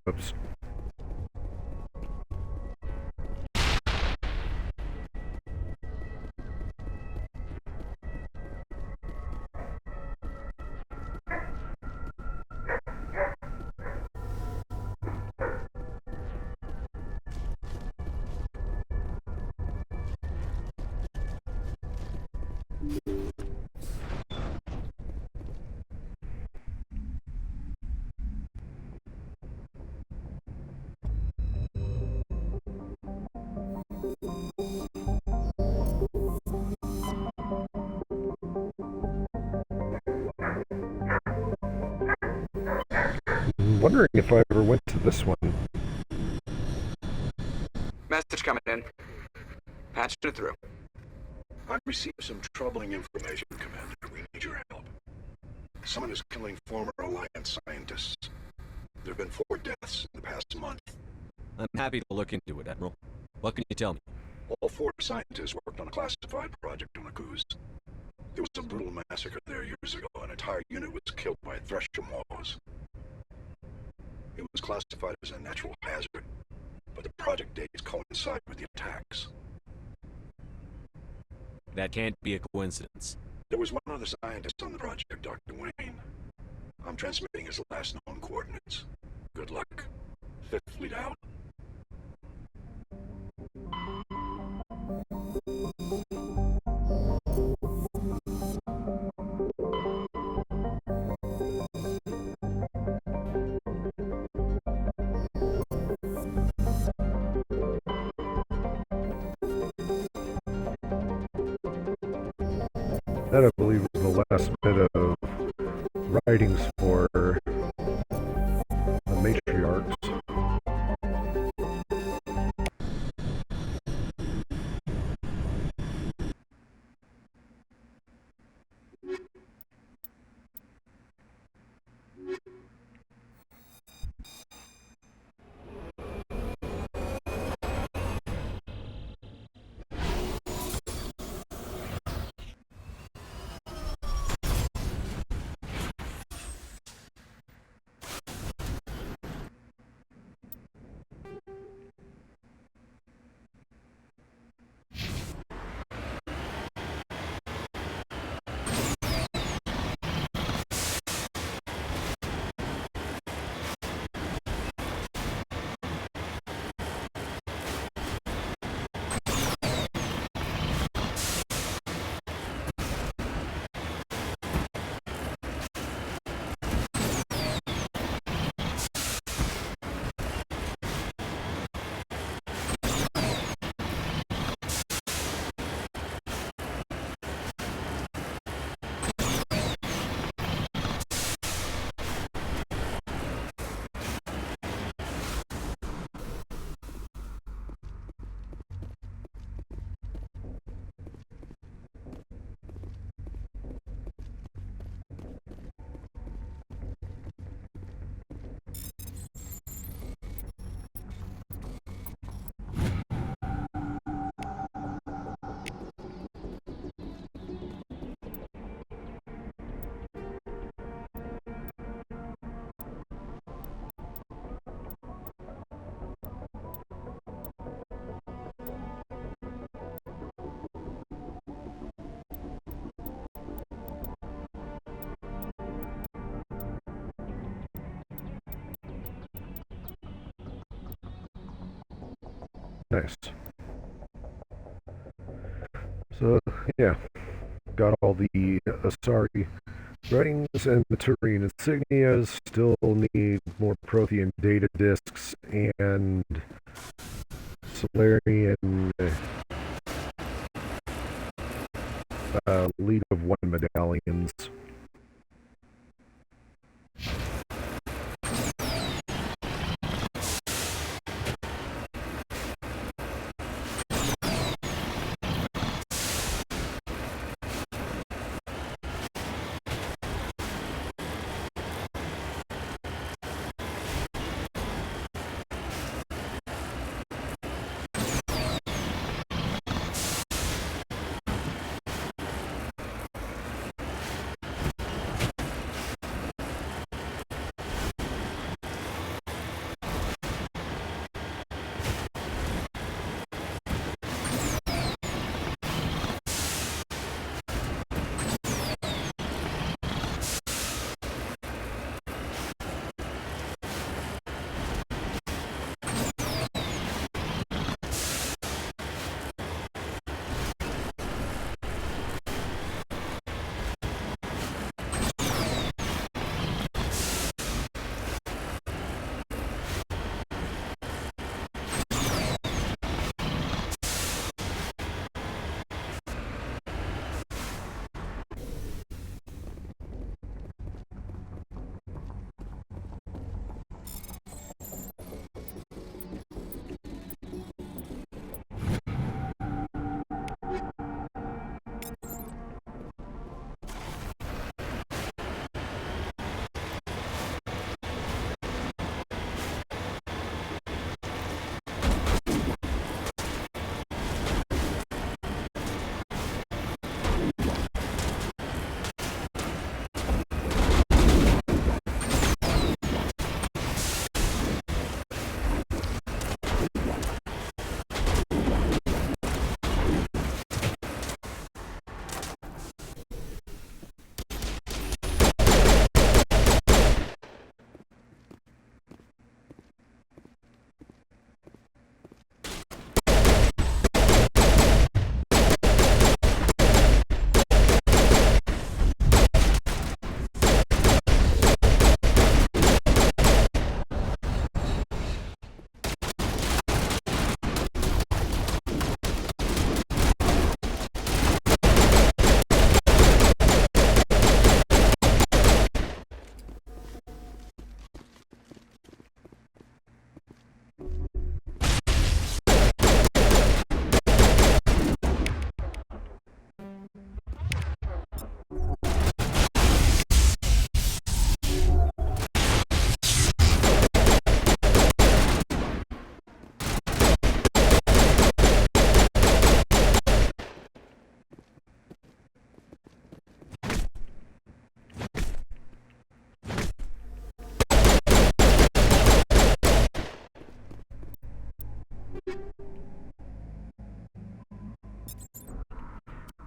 Whoops. I'm wondering if I ever went to this one. Message coming in. Patching it through. I've received some troubling information, Commander. We need your help. Someone is killing former Alliance scientists. There have been 4 deaths in the past month. I'm happy to look into it, Admiral. What can you tell me? All 4 scientists worked on a classified project on Akuz. There was a brutal massacre there years ago. An entire unit was killed by Thresher Maws. It was classified as a natural hazard, but the project dates coincide with the attacks. That can't be a coincidence. There was one other scientist on the project, Dr. Wayne. I'm transmitting his last known coordinates. Good luck. Fifth Fleet out. That, I believe, was the last bit of writings for the matriarchs. Nice. So, yeah. Got all the Asari writings and Maturian insignias. Still need more Prothean data disks and Solarian Lead of One medallions.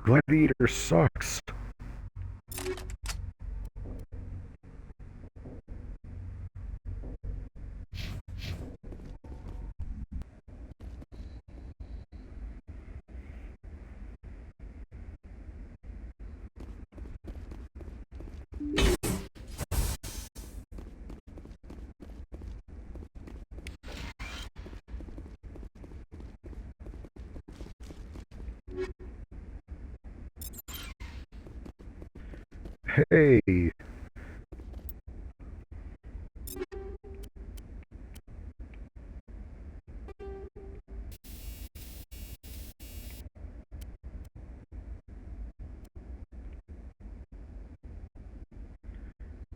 Gladiator sucks. Hey.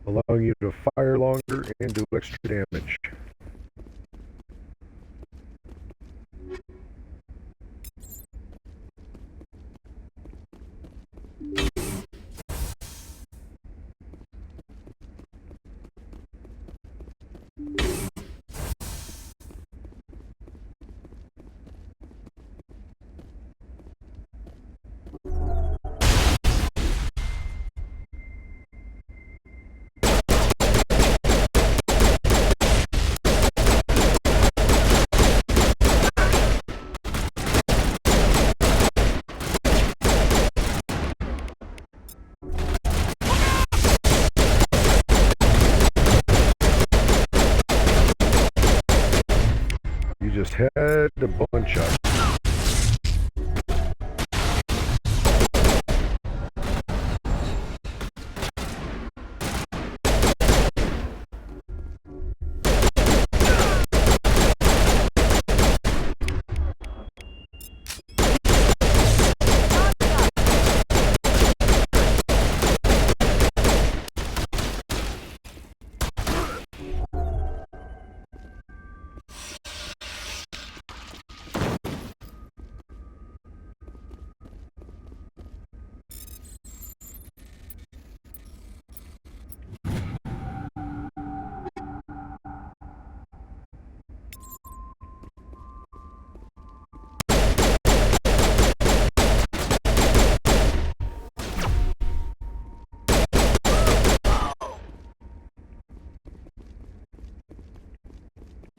Allowing you to fire longer and do extra damage. Just had a bunch of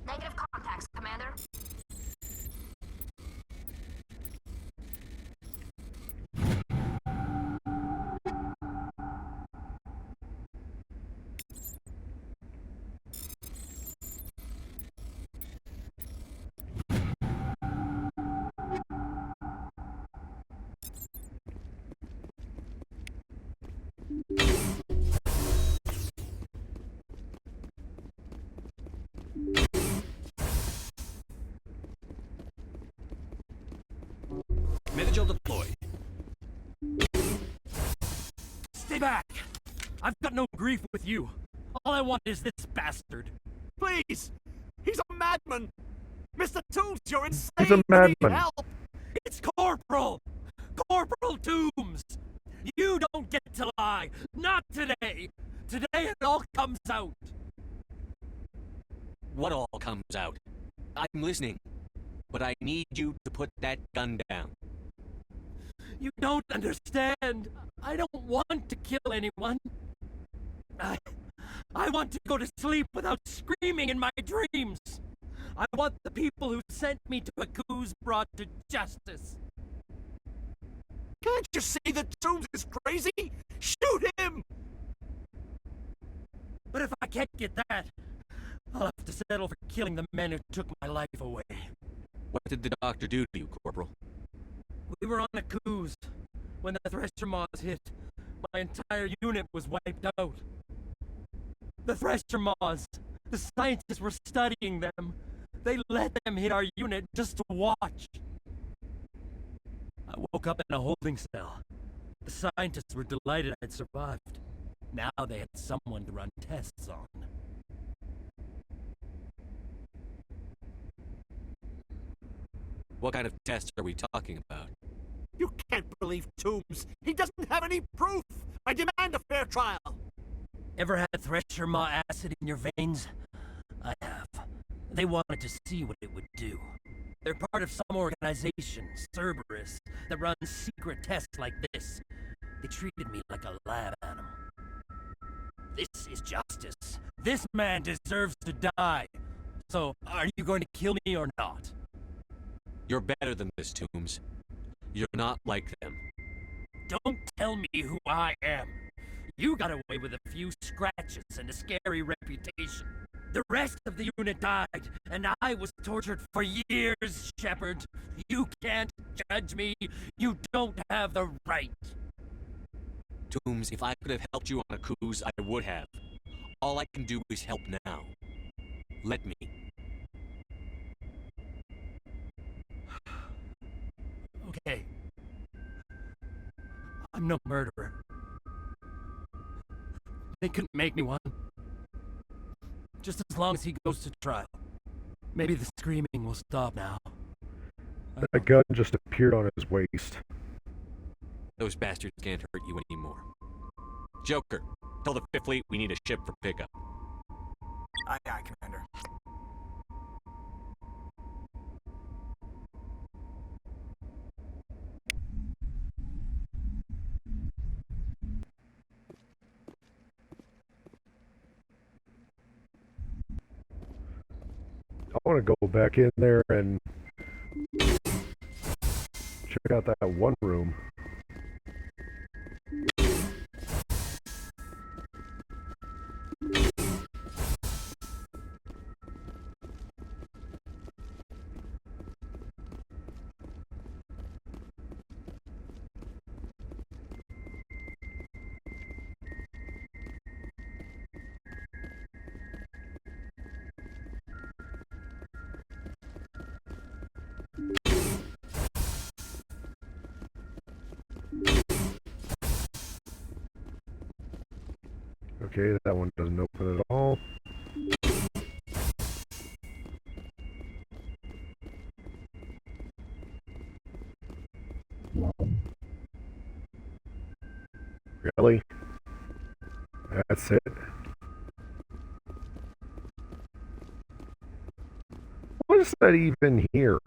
Negative contacts, Commander. Medical deployed. Stay back! I've got no grief with you. All I want is this bastard. Please! He's a madman! Mr. Toombs, you're insane! He's a I need madman. help! It's Corporal! Corporal Toombs! You don't get to lie! Not today! Today it all comes out! What all comes out? I'm listening. But I need you to put that gun down. You don't understand. I don't want to kill anyone. I want to go to sleep without screaming in my dreams. I want the people who sent me to Akuz brought to justice. Can't you see that Toombs is crazy? Shoot him! But if I can't get that, I'll have to settle for killing the men who took my life away. What did the doctor do to you, Corporal? We were on Akuz. When the Thresher Maws hit, my entire unit was wiped out. The Thresher Maws, the scientists were studying them. They let them hit our unit just to watch. I woke up in a holding cell. The scientists were delighted I'd survived. Now they had someone to run tests on. What kind of tests are we talking about? You can't believe Toombs! He doesn't have any proof! I demand a fair trial! Ever had Thresher Maw acid in your veins? I have. They wanted to see what it would do. They're part of some organization, Cerberus, that runs secret tests like this. They treated me like a lab animal. This is justice. This man deserves to die. So, are you going to kill me or not? You're better than this, Toombs. You're not like them. Don't tell me who I am. You got away with a few scratches and a scary reputation. The rest of the unit died, and I was tortured for years, Shepard. You can't judge me. You don't have the right. Toombs, if I could have helped you on Akuz, I would have. All I can do is help now. Let me. Okay. I'm no murderer. They couldn't make me one. Just as long as he goes to trial. Maybe the screaming will stop now. That gun just appeared on his waist. Those bastards can't hurt you anymore. Joker, tell the Fifth Fleet we need a ship for pickup. Aye, aye, Commander. I want to go back in there and check out that one room. Okay, that one doesn't open at all. Really? That's it? What is that even here?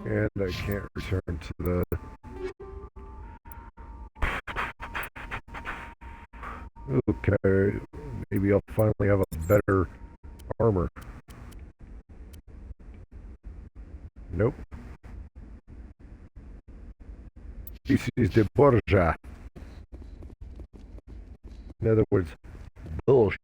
And I can't return to the... Okay, maybe I'll finally have a better armor. Nope. This is the Borgia. In other words, bullshit.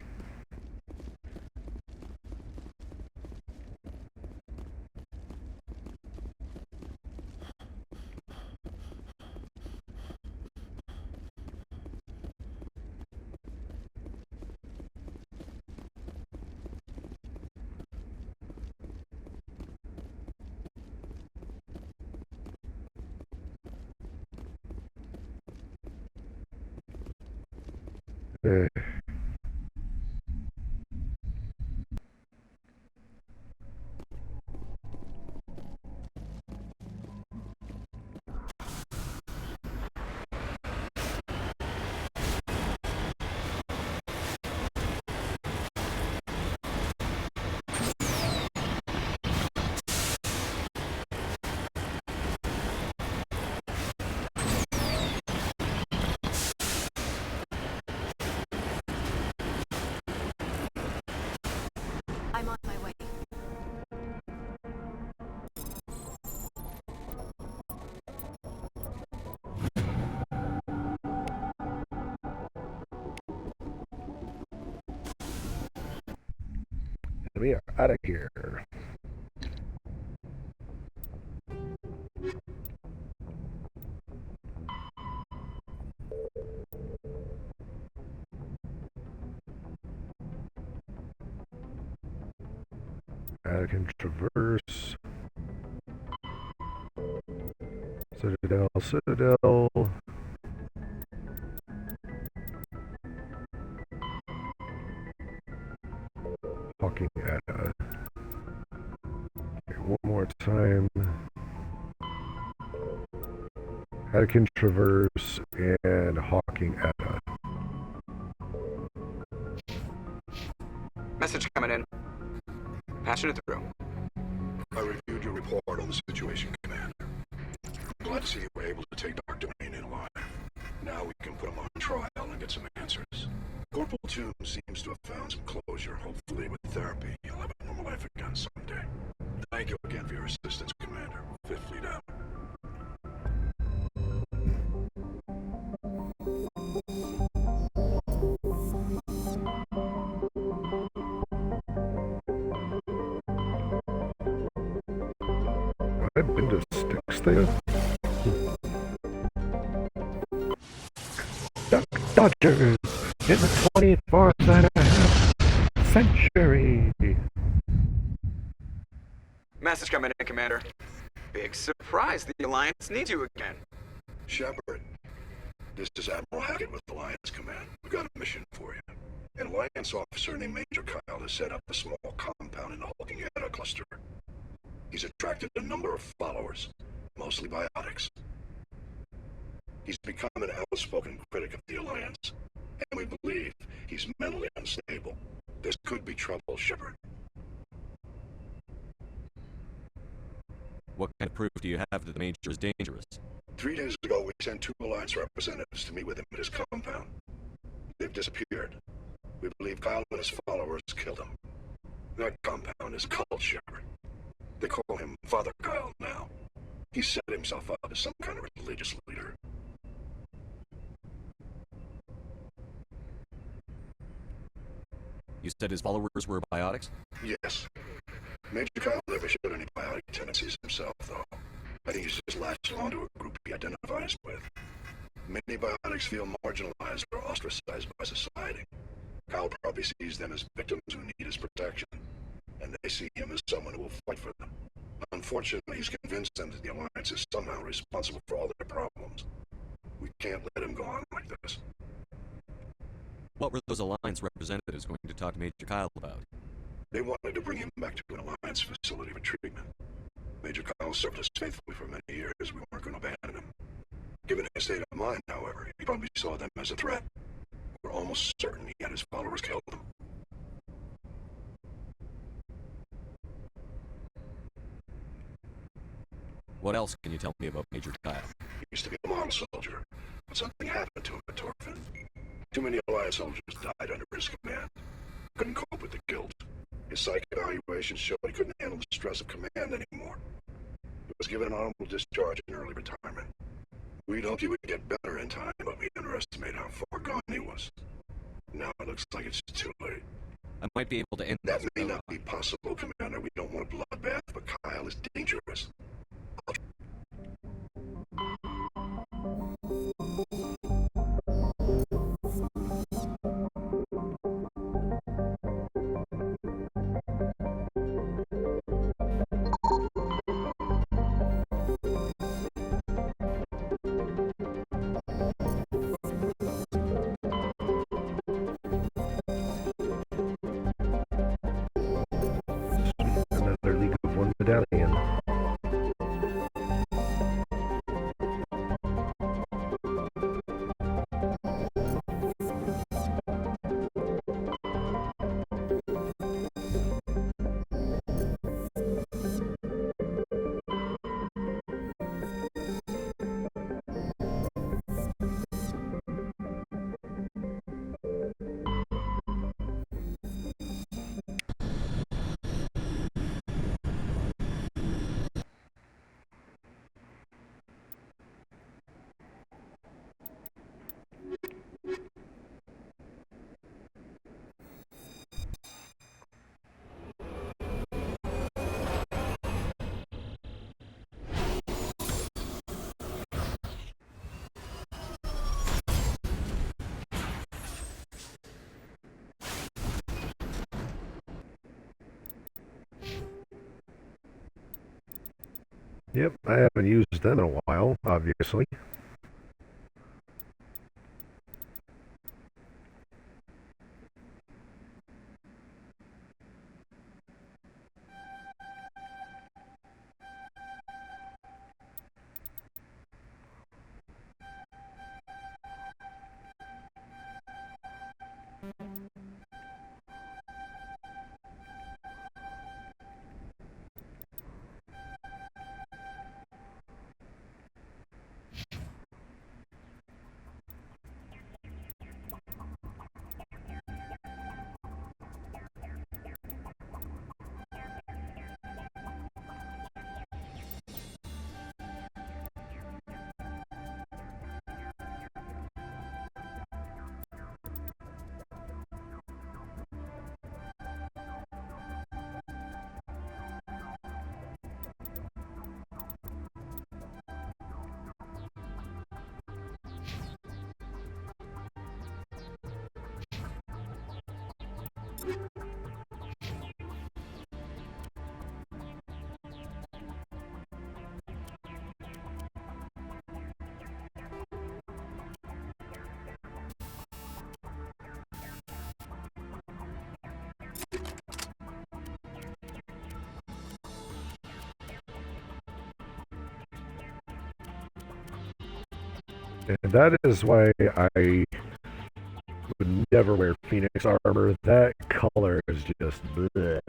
I'm on my way. We are out of here. I can traverse. Citadel, Citadel. Hawking Etta. Okay, one more time. Anakin Traverse and Hawking Etta. get some answers. Corporal Tombs seems to have found some closure. Hopefully with therapy, he'll have a normal life again someday. Thank you again for your assistance, Commander. Fifth Fleet out. I've been to Styx there. Dodgers in the 24th and a half century. Message coming in, Commander. Big surprise, the Alliance needs you again. Shepard, this is Admiral Hackett with Alliance Command. We've got a mission for you. An Alliance officer named Major Kyle has set up a small compound in the Hulking Edda cluster. He's attracted a number of followers, mostly biotics. He's become an outspoken critic of the Alliance, and we believe he's mentally unstable. This could be trouble, Shepard. What kind of proof do you have that the Major is dangerous? 3 days ago, we sent 2 Alliance representatives to meet with him at his compound. They've disappeared. We believe Kyle and his followers killed him. That compound is called Shepard. They call him Father Kyle now. He set himself up as some kind of religious leader. You said his followers were biotics? Yes. Major Kyle never showed any biotic tendencies himself, though. I think he's just latched onto a group he identifies with. Many biotics feel marginalized or ostracized by society. Kyle probably sees them as victims who need his protection, and they see him as someone who will fight for them. Unfortunately, he's convinced them that the Alliance is somehow responsible for all their problems. We can't let him go on like this. What were those Alliance representatives going to talk to Major Kyle about? They wanted to bring him back to an Alliance facility for treatment. Major Kyle served us faithfully for many years. We weren't going to abandon him. Given his state of mind, however, he probably saw them as a threat. We're almost certain he had his followers killed him. What else can you tell me about Major Kyle? He used to be a model soldier, but something happened to him at Torfin. Too many Alliance soldiers died under his command. Couldn't cope with the guilt. His psych evaluations showed he couldn't handle the stress of command anymore. He was given an honorable discharge and early retirement. We'd hoped he would get better in time, but we underestimated how far gone he was. Now it looks like it's too late. I might be able to end that. That may not be possible, Commander. We don't want a bloodbath, but Kyle is dangerous. Another League of One medallion. Yep, I haven't used them in a while, obviously. And that is why I would never wear Phoenix armor. That color is just bleh.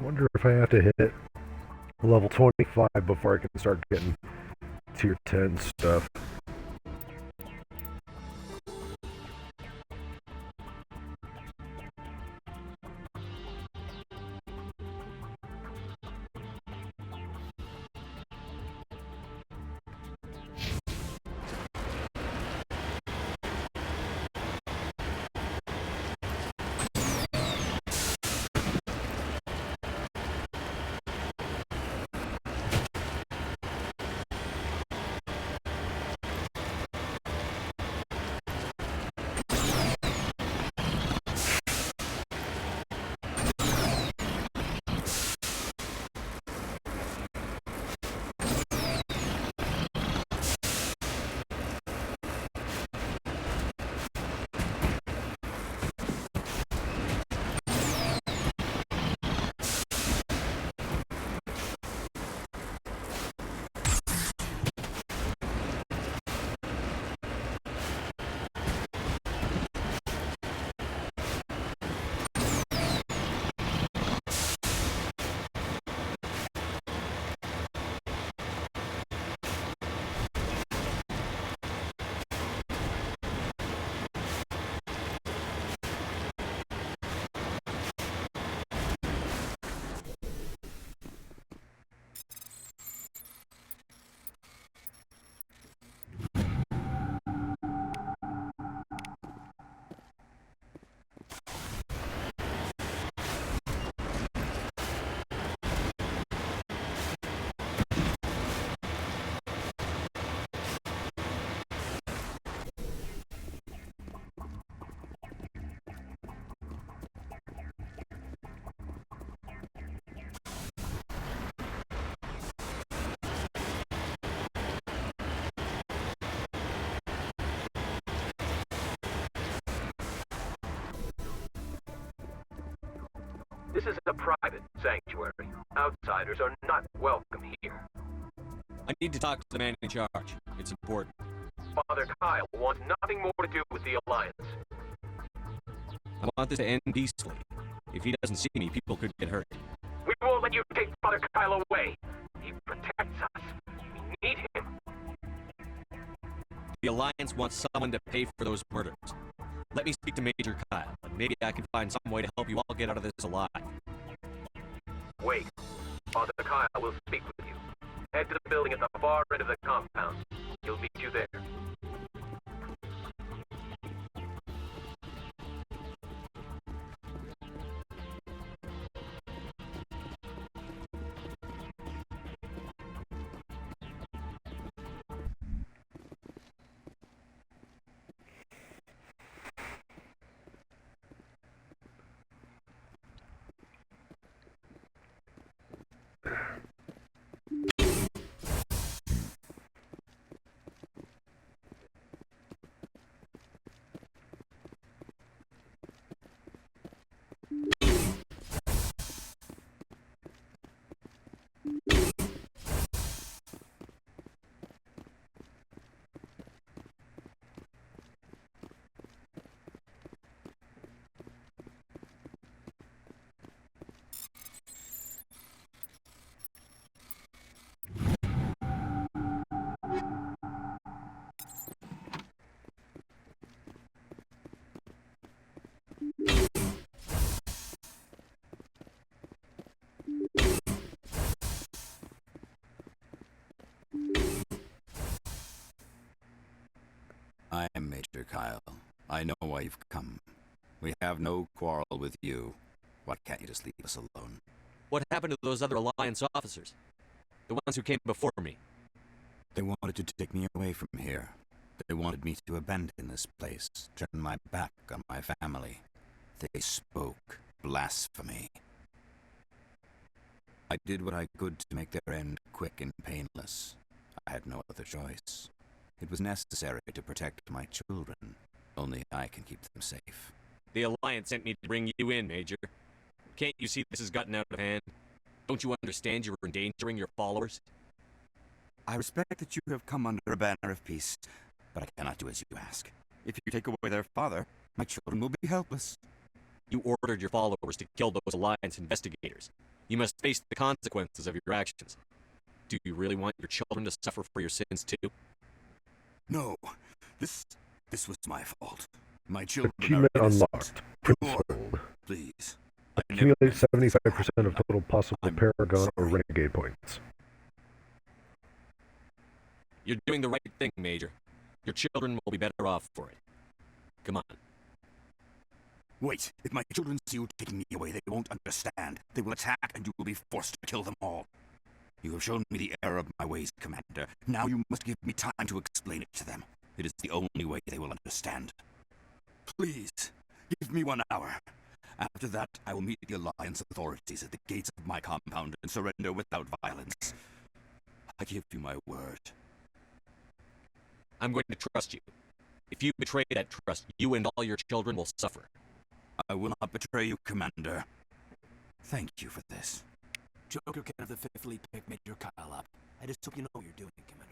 Wonder if I have to hit level 25 before I can start getting tier 10 stuff. This is a private sanctuary. Outsiders are not welcome here. I need to talk to the man in charge. It's important. Father Kyle wants nothing more to do with the Alliance. I want this to end peacefully. If he doesn't see me, people could get hurt. We won't let you take Father Kyle away. He protects us. We need him. The Alliance wants someone to pay for those murders. Let me speak to Major Kyle, and maybe I can find some way to help you all get out of this alive. Wait. Father Kyle will speak with you. Head to the building at the far end of the compound. He'll meet you there. I am Major Kyle. I know why you've come. We have no quarrel with you. Why can't you just leave us alone? What happened to those other Alliance officers? The ones who came before me? They wanted to take me away from here. They wanted me to abandon this place, turn my back on my family. They spoke blasphemy. I did what I could to make their end quick and painless. I had no other choice. It was necessary to protect my children. Only I can keep them safe. The Alliance sent me to bring you in, Major. Can't you see this has gotten out of hand? Don't you understand you're endangering your followers? I respect that you have come under a banner of peace, but I cannot do as you ask. If you take away their father, my children will be helpless. You ordered your followers to kill those Alliance investigators. You must face the consequences of your actions. Do you really want your children to suffer for your sins too? No. This was my fault. My children Achievement are innocent. unlocked. Principled. Please. Accumulate 75% of total possible Paragon or Renegade points. You're doing the right thing, Major. Your children will be better off for it. Come on. Wait. If my children see you taking me away, they won't understand. They will attack, and you will be forced to kill them all. You have shown me the error of my ways, Commander. Now you must give me time to explain it to them. It is the only way they will understand. Please, give me 1 hour. After that, I will meet the Alliance authorities at the gates of my compound and surrender without violence. I give you my word. I'm going to trust you. If you betray that trust, you and all your children will suffer. I will not betray you, Commander. Thank you for this. Joker can have the Fifth Fleet pick Major Kyle up. I just hope you know what you're doing, Commander.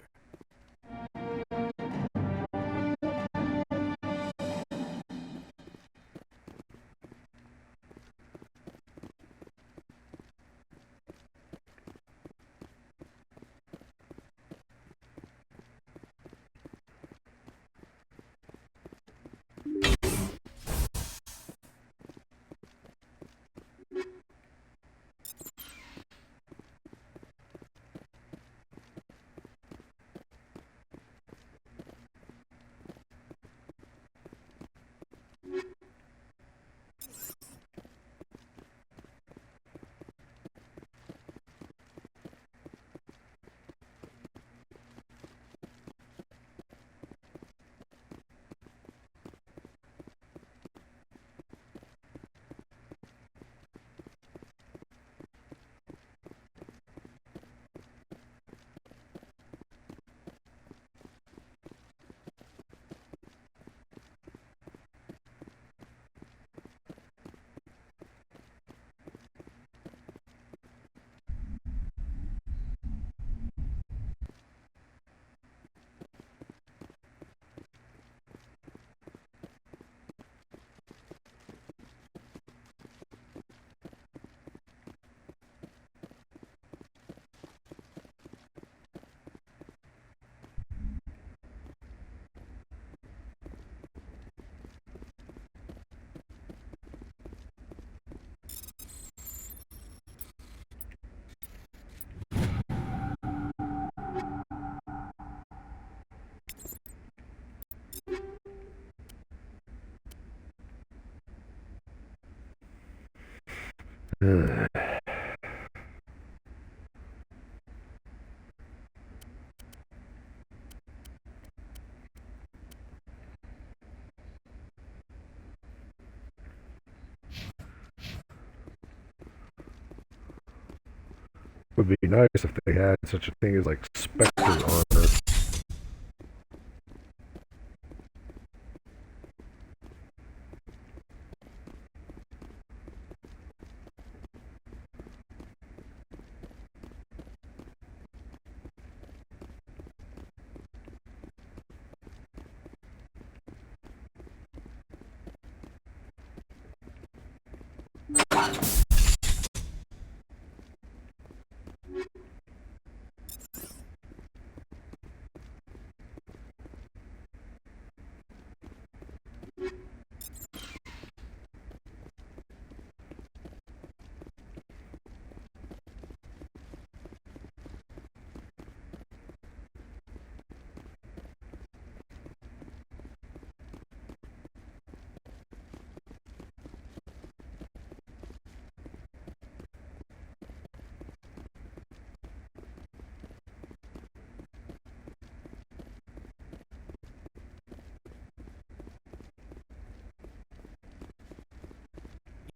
Would be nice if they had such a thing as like Spectre armor.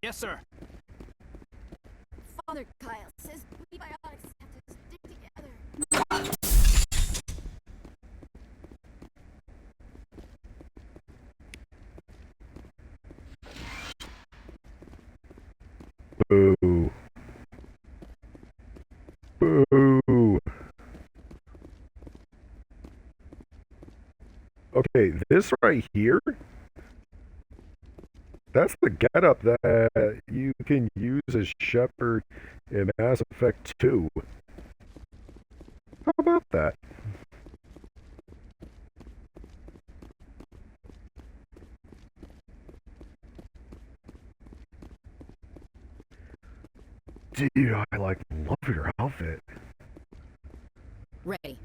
Yes, sir. Father Kyle says prebiotics have to stick together. Boo. Boo. Okay, this right here That's the getup that you can use as Shepard in Mass Effect 2. How about that? Dude, I love your outfit. Ready.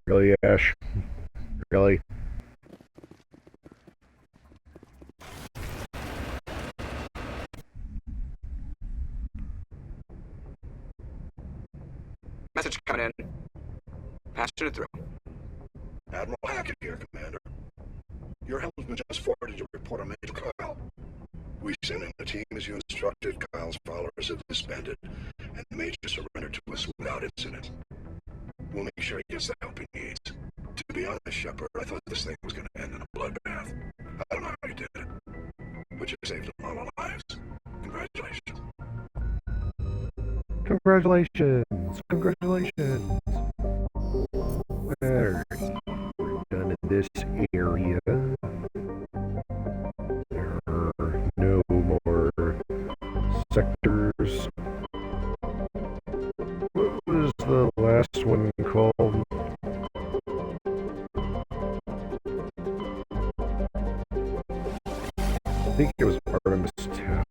Really, Ash? Really? Message coming in. Patching it through. Admiral Hackett here, Commander. Your helmsman just forwarded a report on Major Kyle. We sent in the team as you instructed. Kyle's followers have disbanded, and the Major surrendered to us without incident. We'll make sure he gets the help he needs. To be honest, Shepard, I thought this thing was going to end in a bloodbath. I don't know how you did it, but you saved a lot of lives. Congratulations. Congratulations! Congratulations! Alright, we're done in this area. There are no more sectors. What was the last one called? I think it was Artemis Town.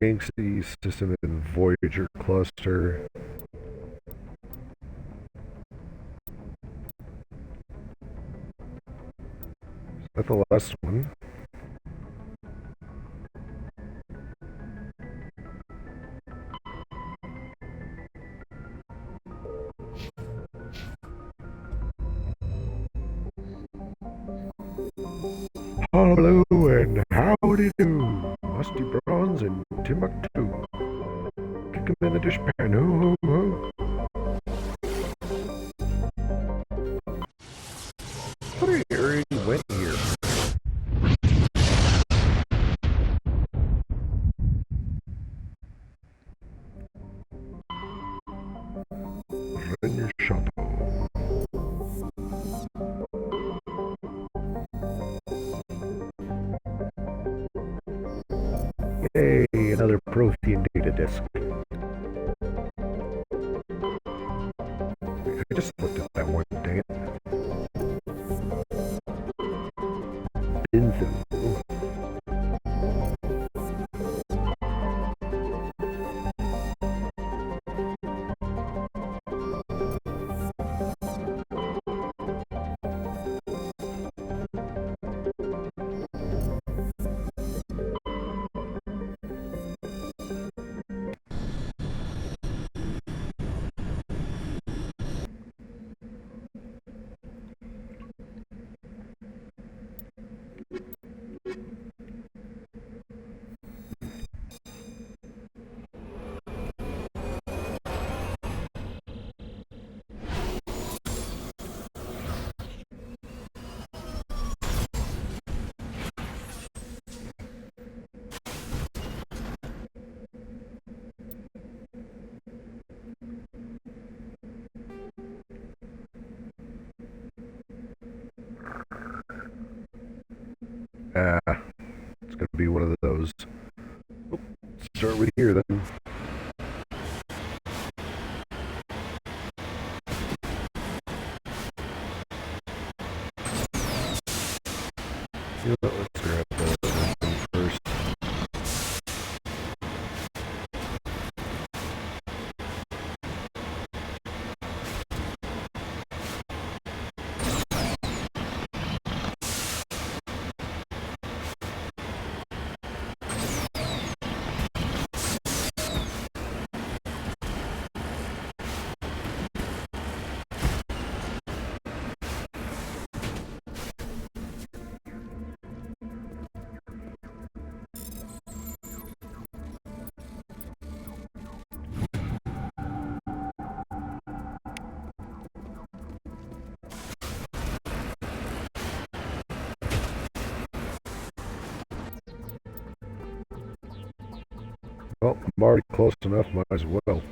Yangtze System and Voyager Cluster. Is that the last one? Hello and howdy do, Musty Bronze and Timbuktu. Kick 'em in the dishpan, ho ho ho. What area you went here? Run your shuttle. Yay, another Prothean data disk. I just looked at that one, dang it. Benthu. It's gonna be one of those. Oh, start with here then. You know what, let's grab the one first. Well, I'm already close enough, might as well.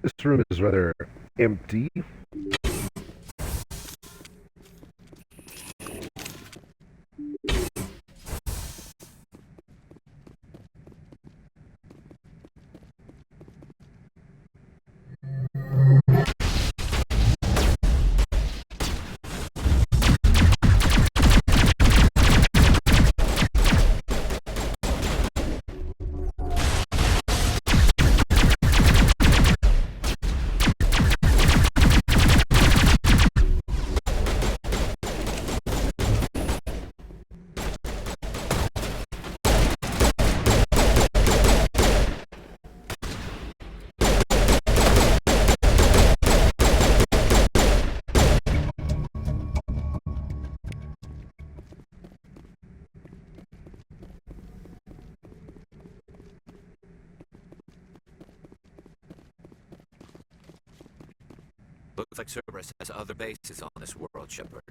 This room is rather empty. Looks like Cerberus has other bases on this world, Shepard.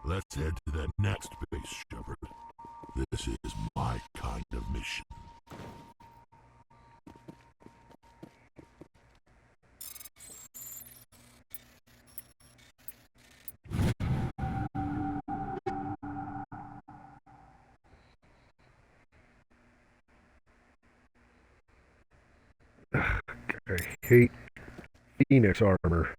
Let's head to that next base, Shepard. This is my kind of mission. I hate Phoenix armor.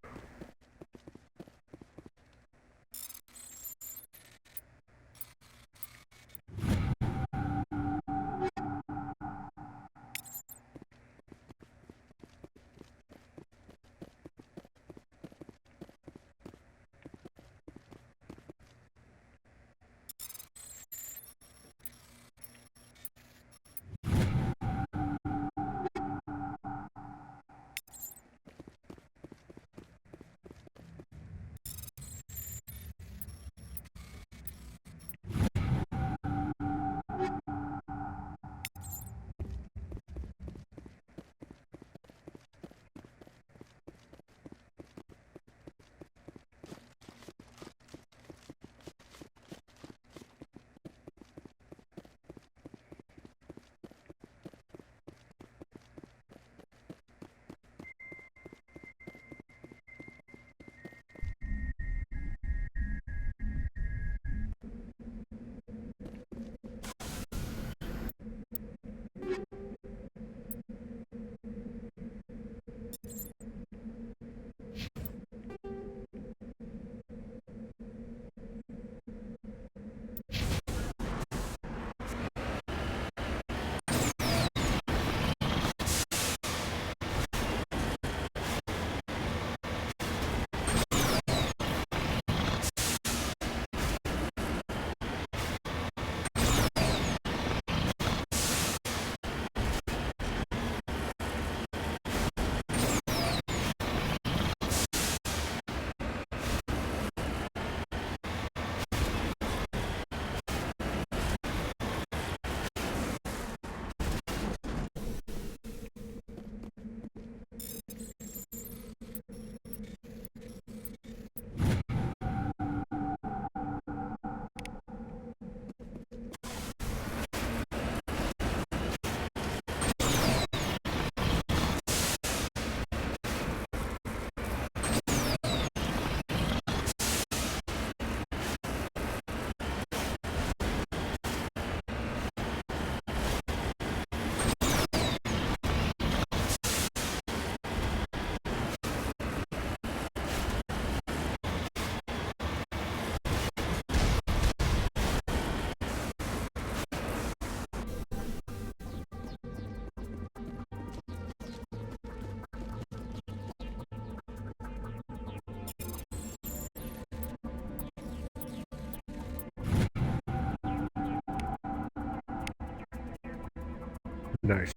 Nice.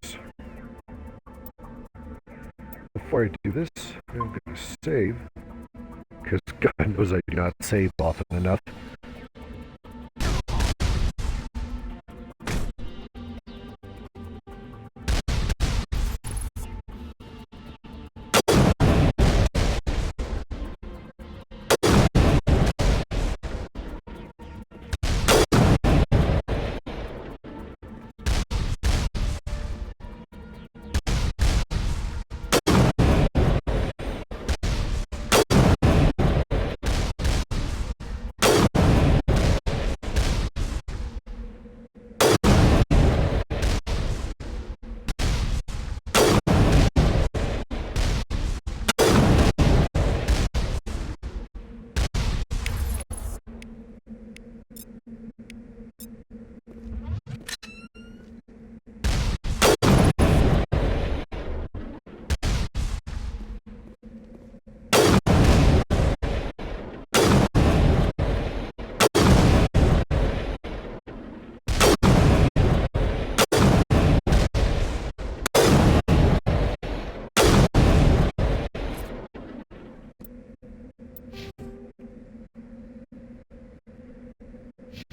Before I do this, I'm going to save, because God knows I do not save often enough.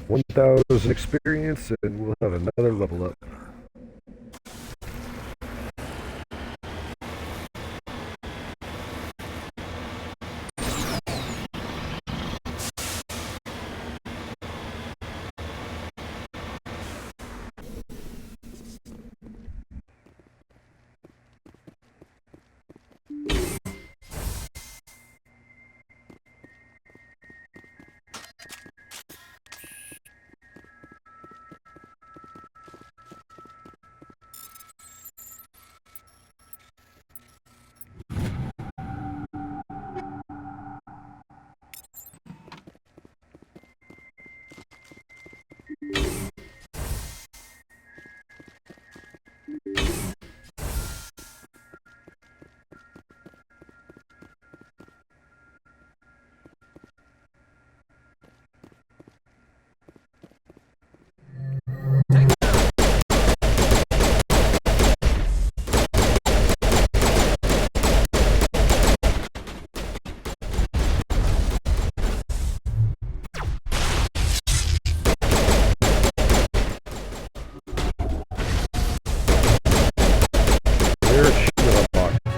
$1,000 experience, and we'll have another level up.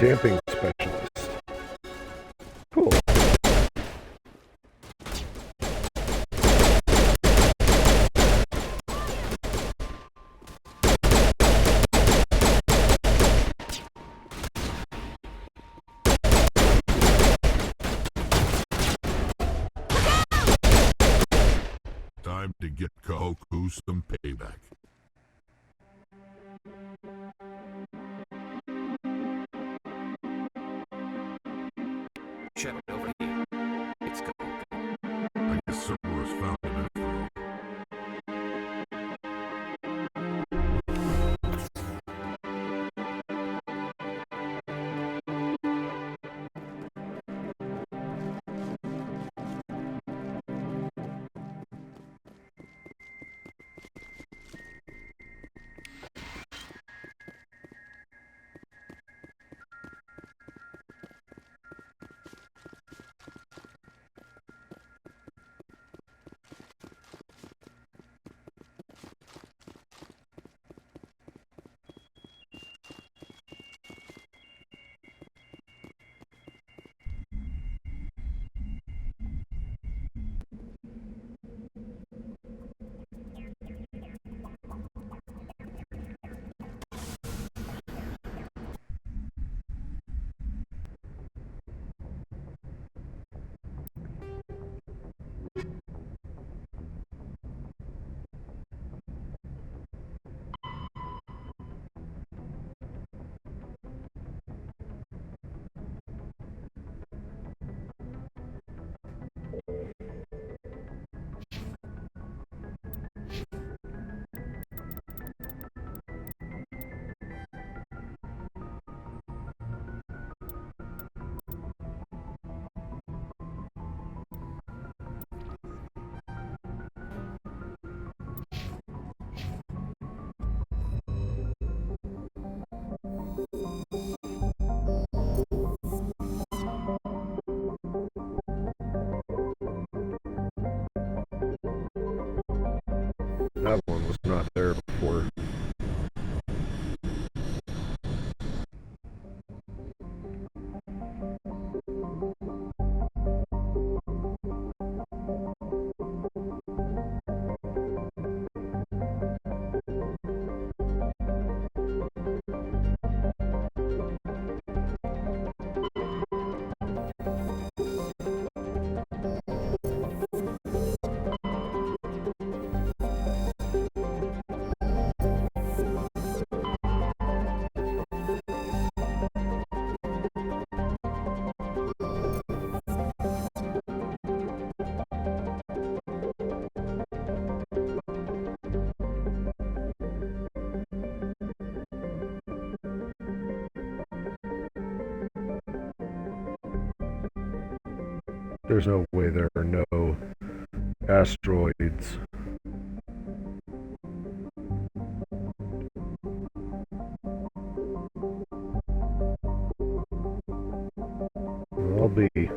damping specialist. Cool. Time to get Kahoku some payback. Shepard, over here. It's go. I guess Cerberus found him after all. That one was not there before. There's no way there are no asteroids. I'll be.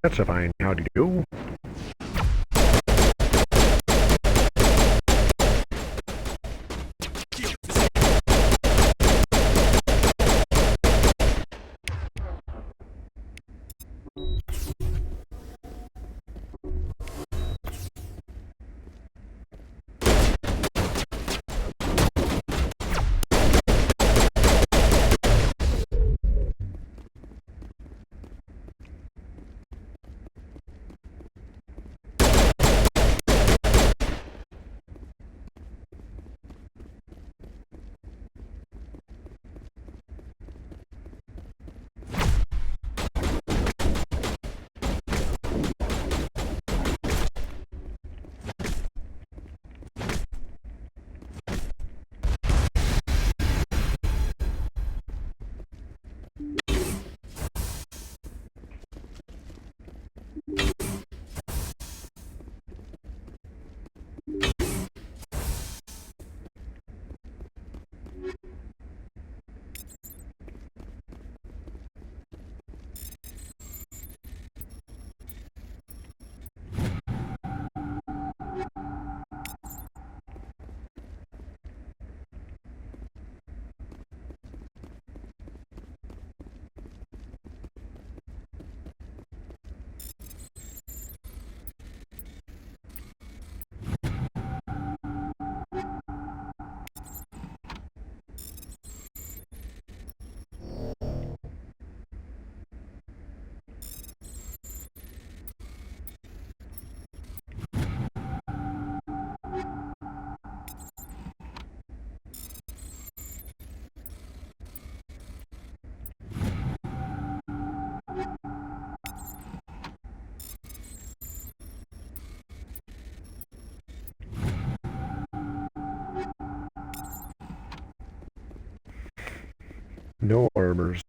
That's a fine howdy do. No armors.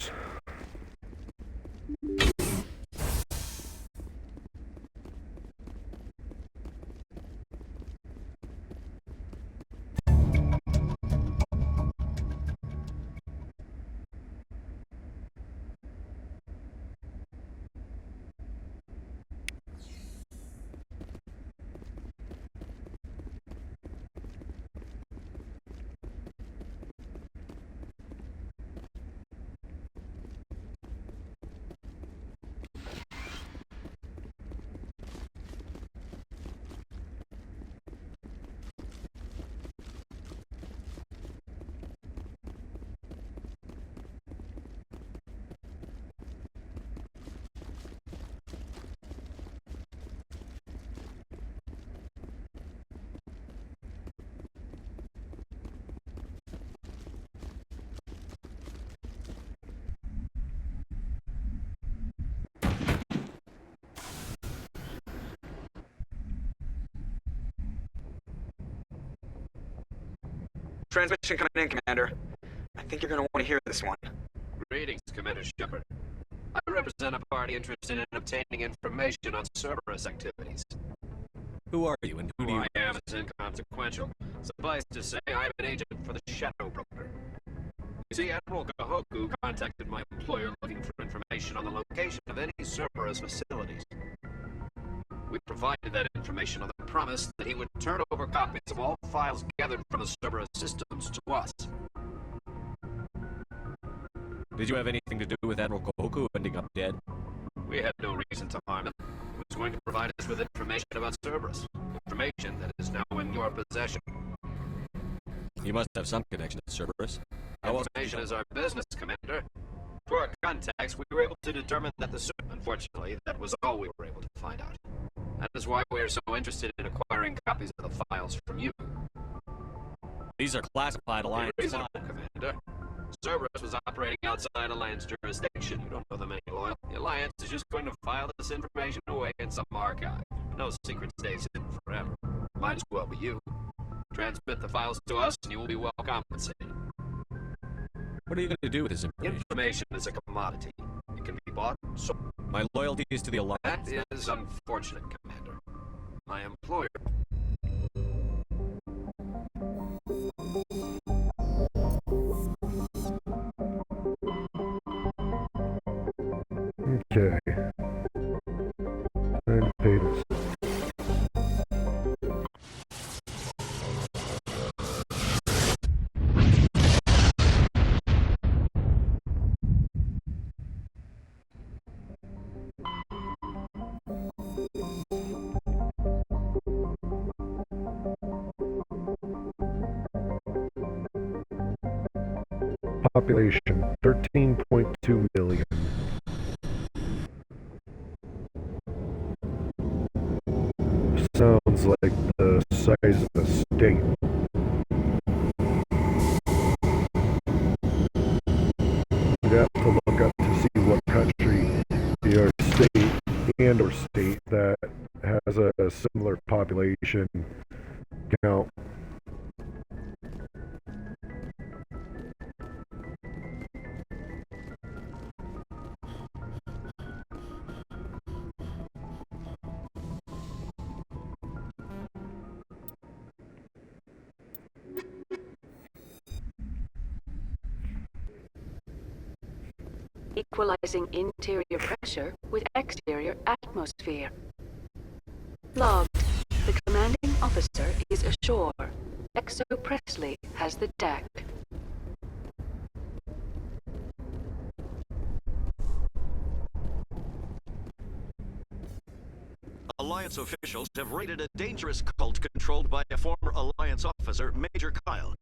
Transmission coming in, Commander. I think you're gonna want to hear this one. Greetings, Commander Shepard. I represent a party interested in obtaining information on Cerberus activities. Who are you and who do you... I am is inconsequential. Suffice to say, I'm an agent for the Shadow Broker. You see, Admiral Kahoku contacted my employer looking for information on the location of any Cerberus facilities. We provided that information on the promise that he would turn over copies of all files gathered from the Cerberus systems to us. Did you have anything to do with Admiral Kahoku ending up dead? We had no reason to harm him. He was going to provide us with information about Cerberus. Information that is now in your possession. You must have some connection to Cerberus. How else... Information is our business, Commander. Through our contacts, we were able to determine that the unfortunately, that was all we were able to find out. That is why we are so interested in acquiring copies of the files from you. These are classified Alliance Reasonable, files. Commander. Cerberus was operating outside Alliance jurisdiction. You don't know them any loyal. The Alliance is just going to file this information away in some archive. No secret stays hidden forever. Might as well be you. Transmit the files to us, and you will be well compensated. What are you going to do with this information? Information is a commodity. It can be bought, sold. My loyalty is to the Alliance. That is unfortunate, Commander. My employer. Okay. And pay this. Population 13.2 million. Sounds like the size of a state. We'd have to look up to see what country or state or state that has a similar population count. Equalizing interior pressure with exterior atmosphere. Logged. The commanding officer is ashore. Exo Presley has the deck. Alliance officials have raided a dangerous cult controlled by a former Alliance officer, Major Kyle.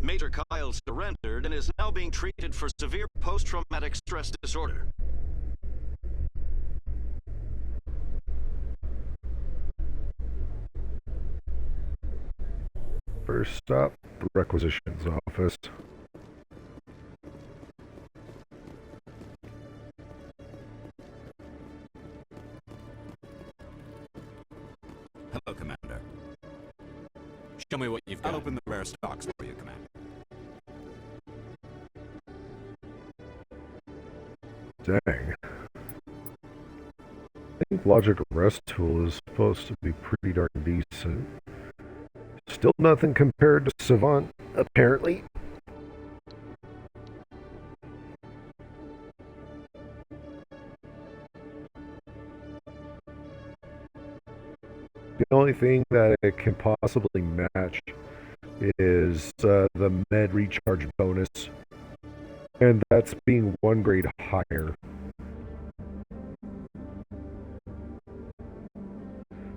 Major Kyle surrendered and is now being treated for severe post-traumatic stress disorder. First stop, requisitions office. Hello, Commander. Show me what you've got. I'll open the rare stocks for you, Commander. Dang. I think Logic Arrest Tool is supposed to be pretty darn decent. Still nothing compared to Savant, apparently. The only thing that it can possibly match is the med recharge bonus, and that's being one grade higher.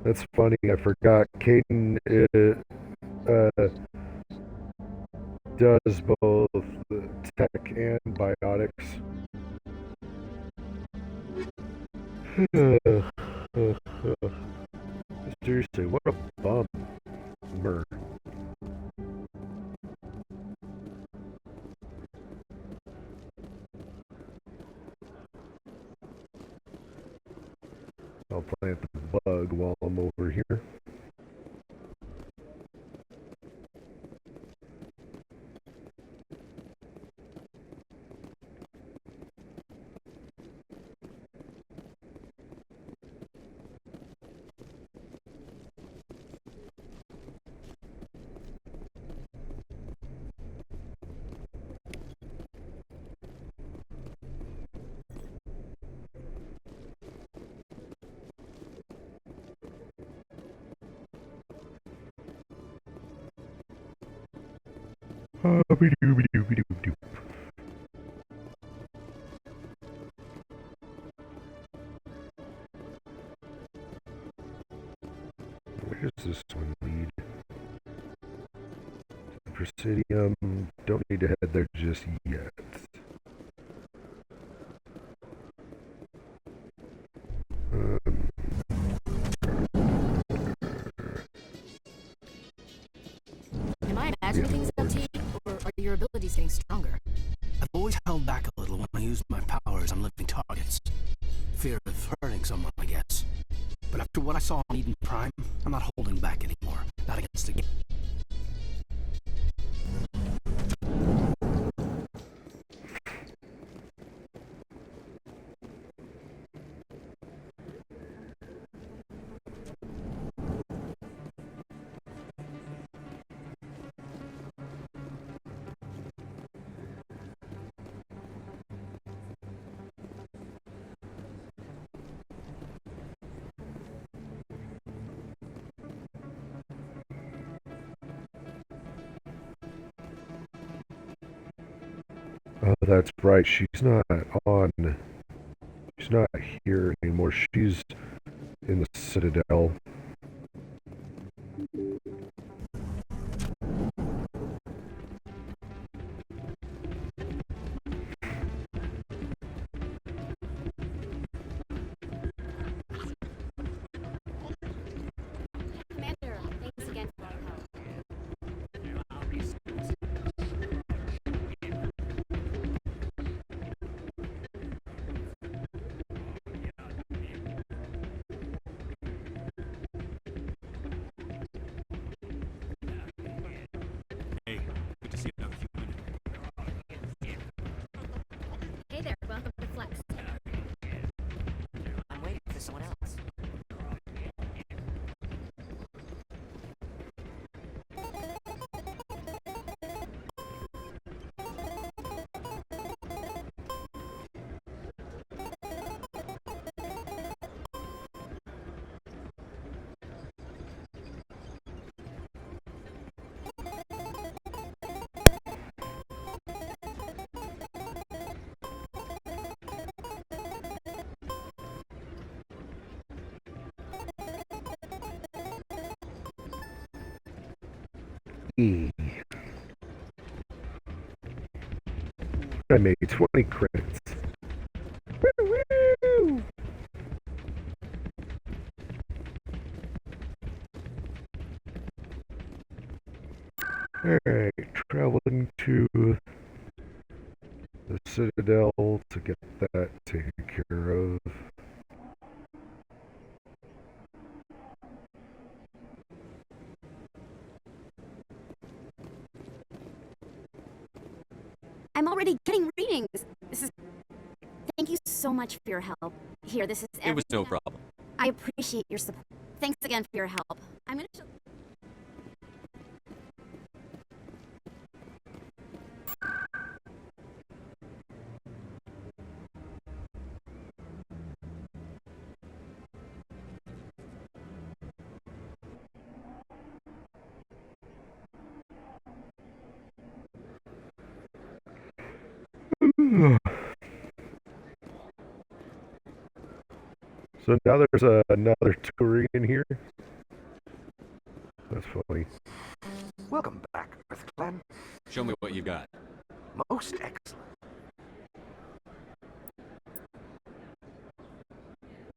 That's funny, I forgot Caden does both tech and biotics. Seriously, what a bummer. I'll plant the bug while I'm over here. Where does this one lead? Presidium. Don't need to head there just yet. ability's getting stronger. I've always held back a little when I used my powers on living targets. Fear of hurting someone, I guess. But after what I saw on Eden Prime, I'm not holding back anymore. Not against the game. Oh, that's right. She's not on. She's not here anymore. She's in the Citadel. Commander, thanks again for your help. Hey, good to see another human. Hey there, welcome to Flex. I'm waiting for someone else. I made 20 credits. Woo-woo! Alright, traveling to the Citadel to get that taken care of. I'm already getting readings. This is. Thank you so much for your help. Here, this is. It was no everything problem. I appreciate your support. Thanks again for your help. I'm gonna show. So now there's another Turian here. That's funny. Welcome back, Earth Clan. Show me what you got. Most excellent.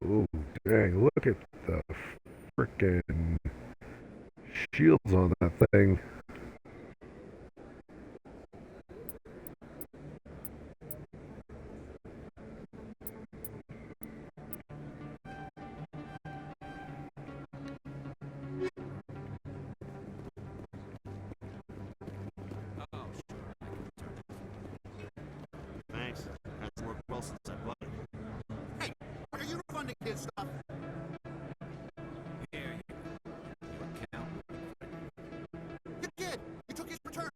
Oh, dang, look at the frickin' shields on that thing. Thanks. Hasn't worked well since I bought it. Hey, are you funding his stuff? Here, your account. You did. You took his return.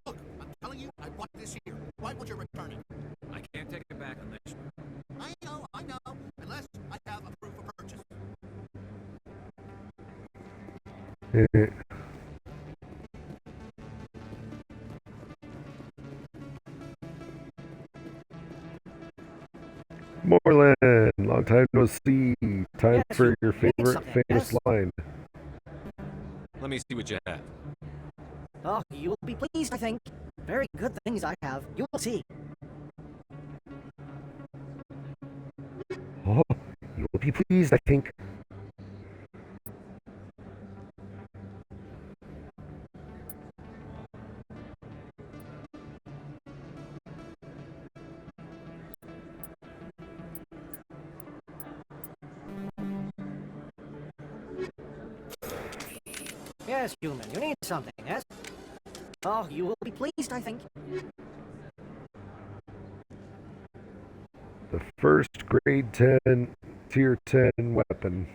Look, I'm telling you, I bought this here. Why would you return it? I can't take it back unless I know. Unless I have a proof of purchase. Moreland, long time no see. Time Yes, for your reading favorite something, famous yes? line. Let me see what you have. Oh, you will be pleased, I think. Very good things I have. You will see. Oh, you will be pleased, I think. Yes, human, you need something, yes? Oh, you will be pleased, I think. The first grade 10, tier 10 weapon.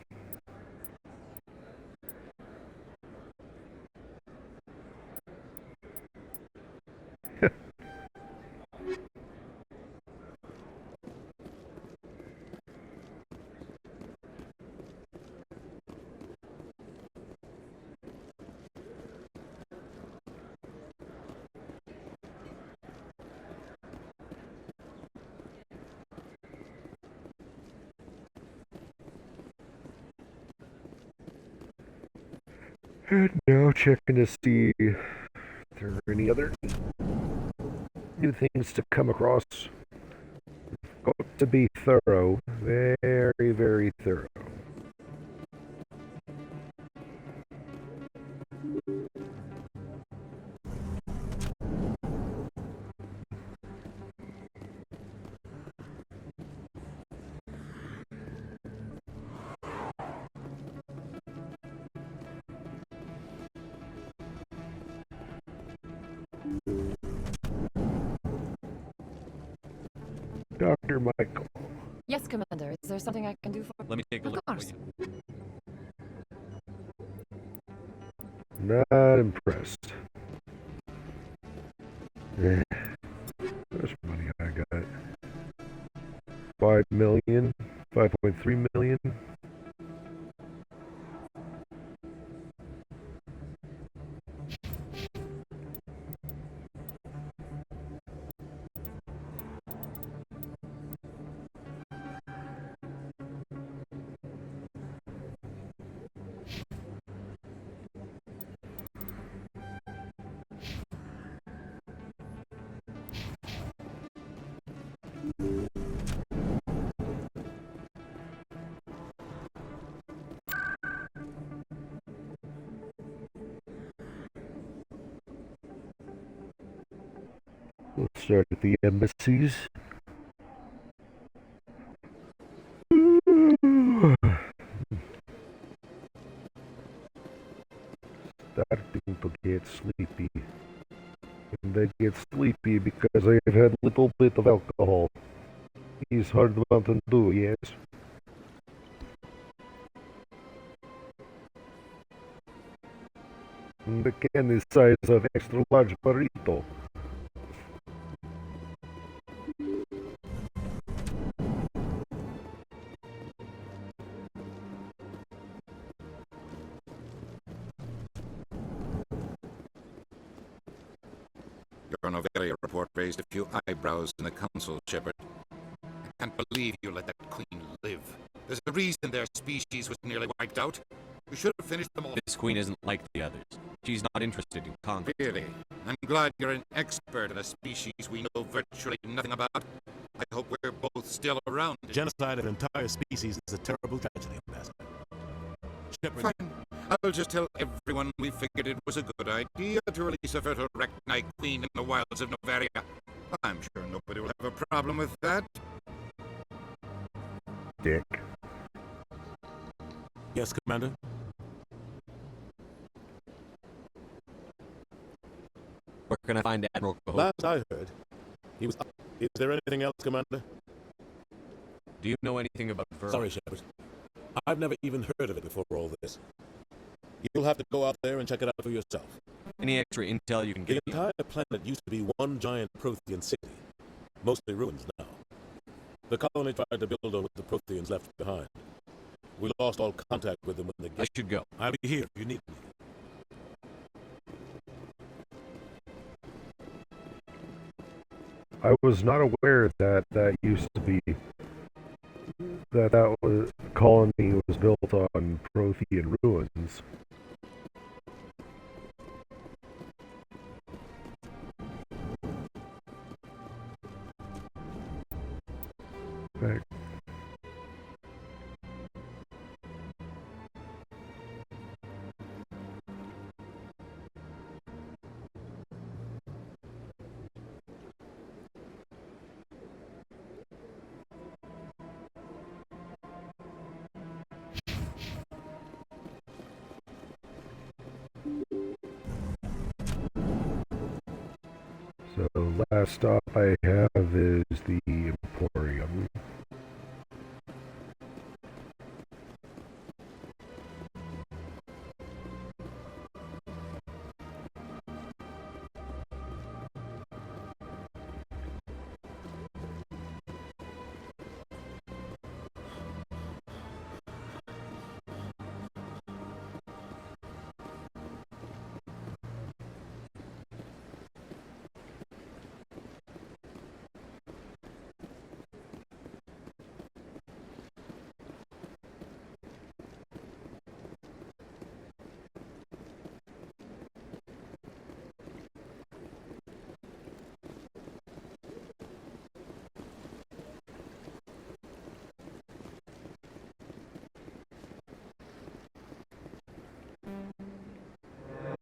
And now checking to see if there are any other new things to come across. Got to be thorough, very, very thorough. Dr. Michael. Yes, Commander. Is there something I can do for... Let me take a Of look. course. Not impressed. Eh, how much money I got? 5 million? 5.3 million? We'll start at the embassies. Starting to get sleepy. And I get sleepy because I have had a little bit of alcohol. It's hard Mountain Dew, yes. And the can is size of extra large burrito. Your Novelia report raised a few eyebrows in the council, Shepard. I can't believe you let that queen live. There's a reason their species was nearly wiped out. You should have finished them all. This queen isn't like the others. She's not interested in conquest. Really? I'm glad you're an expert in a species we know virtually nothing about. I hope we're both still around. Genocide of an entire species is a terrible tragedy, Ambassador. Shepard. Fine. I'll just tell everyone we figured it was a good idea to release a fertile Rachni queen in the wilds of Noveria. I'm sure nobody will have a problem with that. Dick. Yes, Commander? Where can I find Admiral Cahoon? Last I heard, he was up. Is there anything else, Commander? Do you know anything about Verma? Sorry, Shepard. I've never even heard of it before all this. You'll have to go out there and check it out for yourself. Any extra intel you can The get me? entire planet used to be one giant Prothean city, mostly ruins now. The colony tried to build on what the Protheans left behind. We lost all contact with them when they I should go. I'll be here if you need me. I was not aware that that used to be that was colony was built on Prothean ruins. Back. So last stop I have is the Emporium.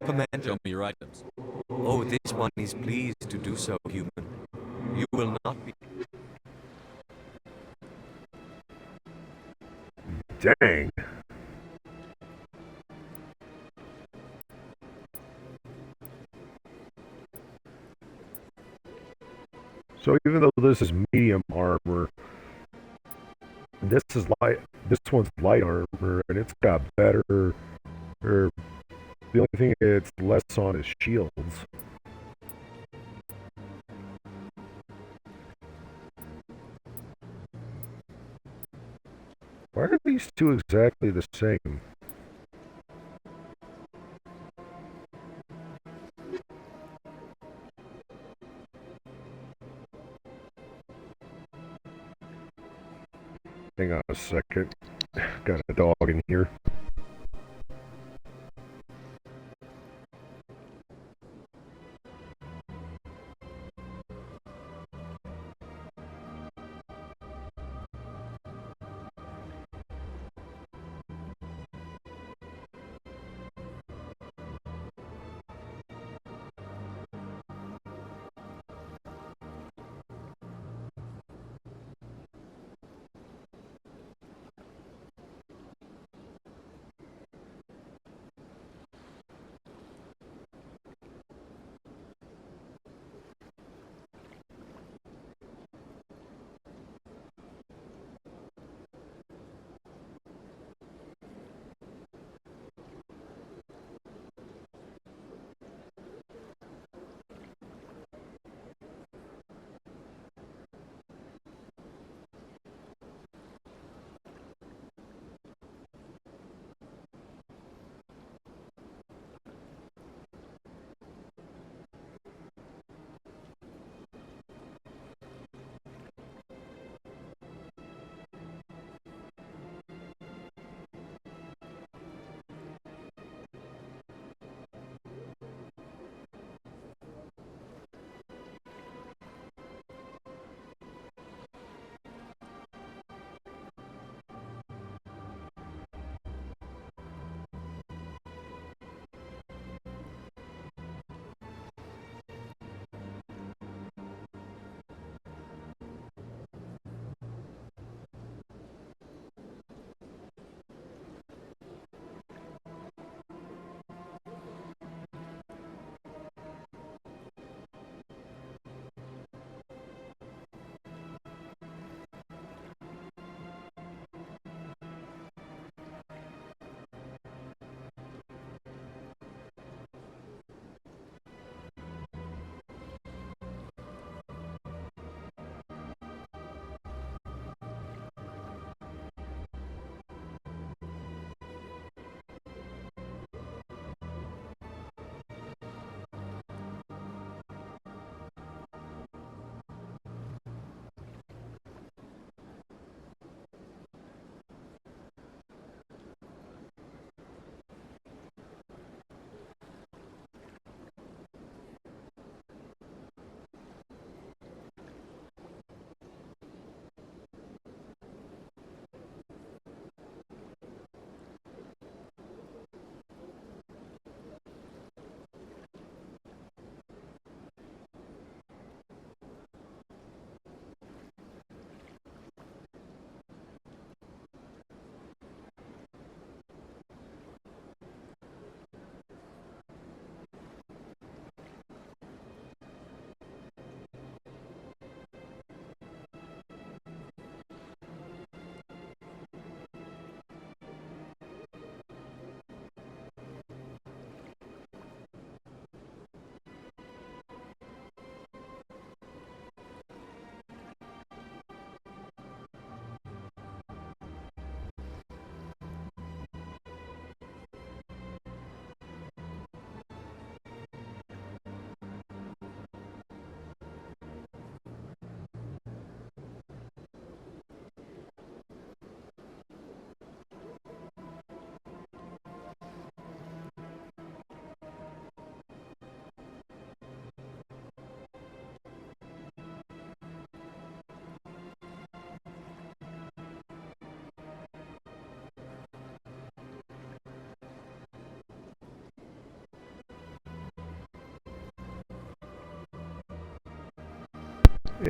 Commander, show me your items. Oh, this one is pleased to do so, human. You will not be... Dang. So even though this is medium armor, this is light. This one's light armor, and it's got better. Or the only thing it's less on is shields. Why are these two exactly the same? Hang on a second. Got a dog in here.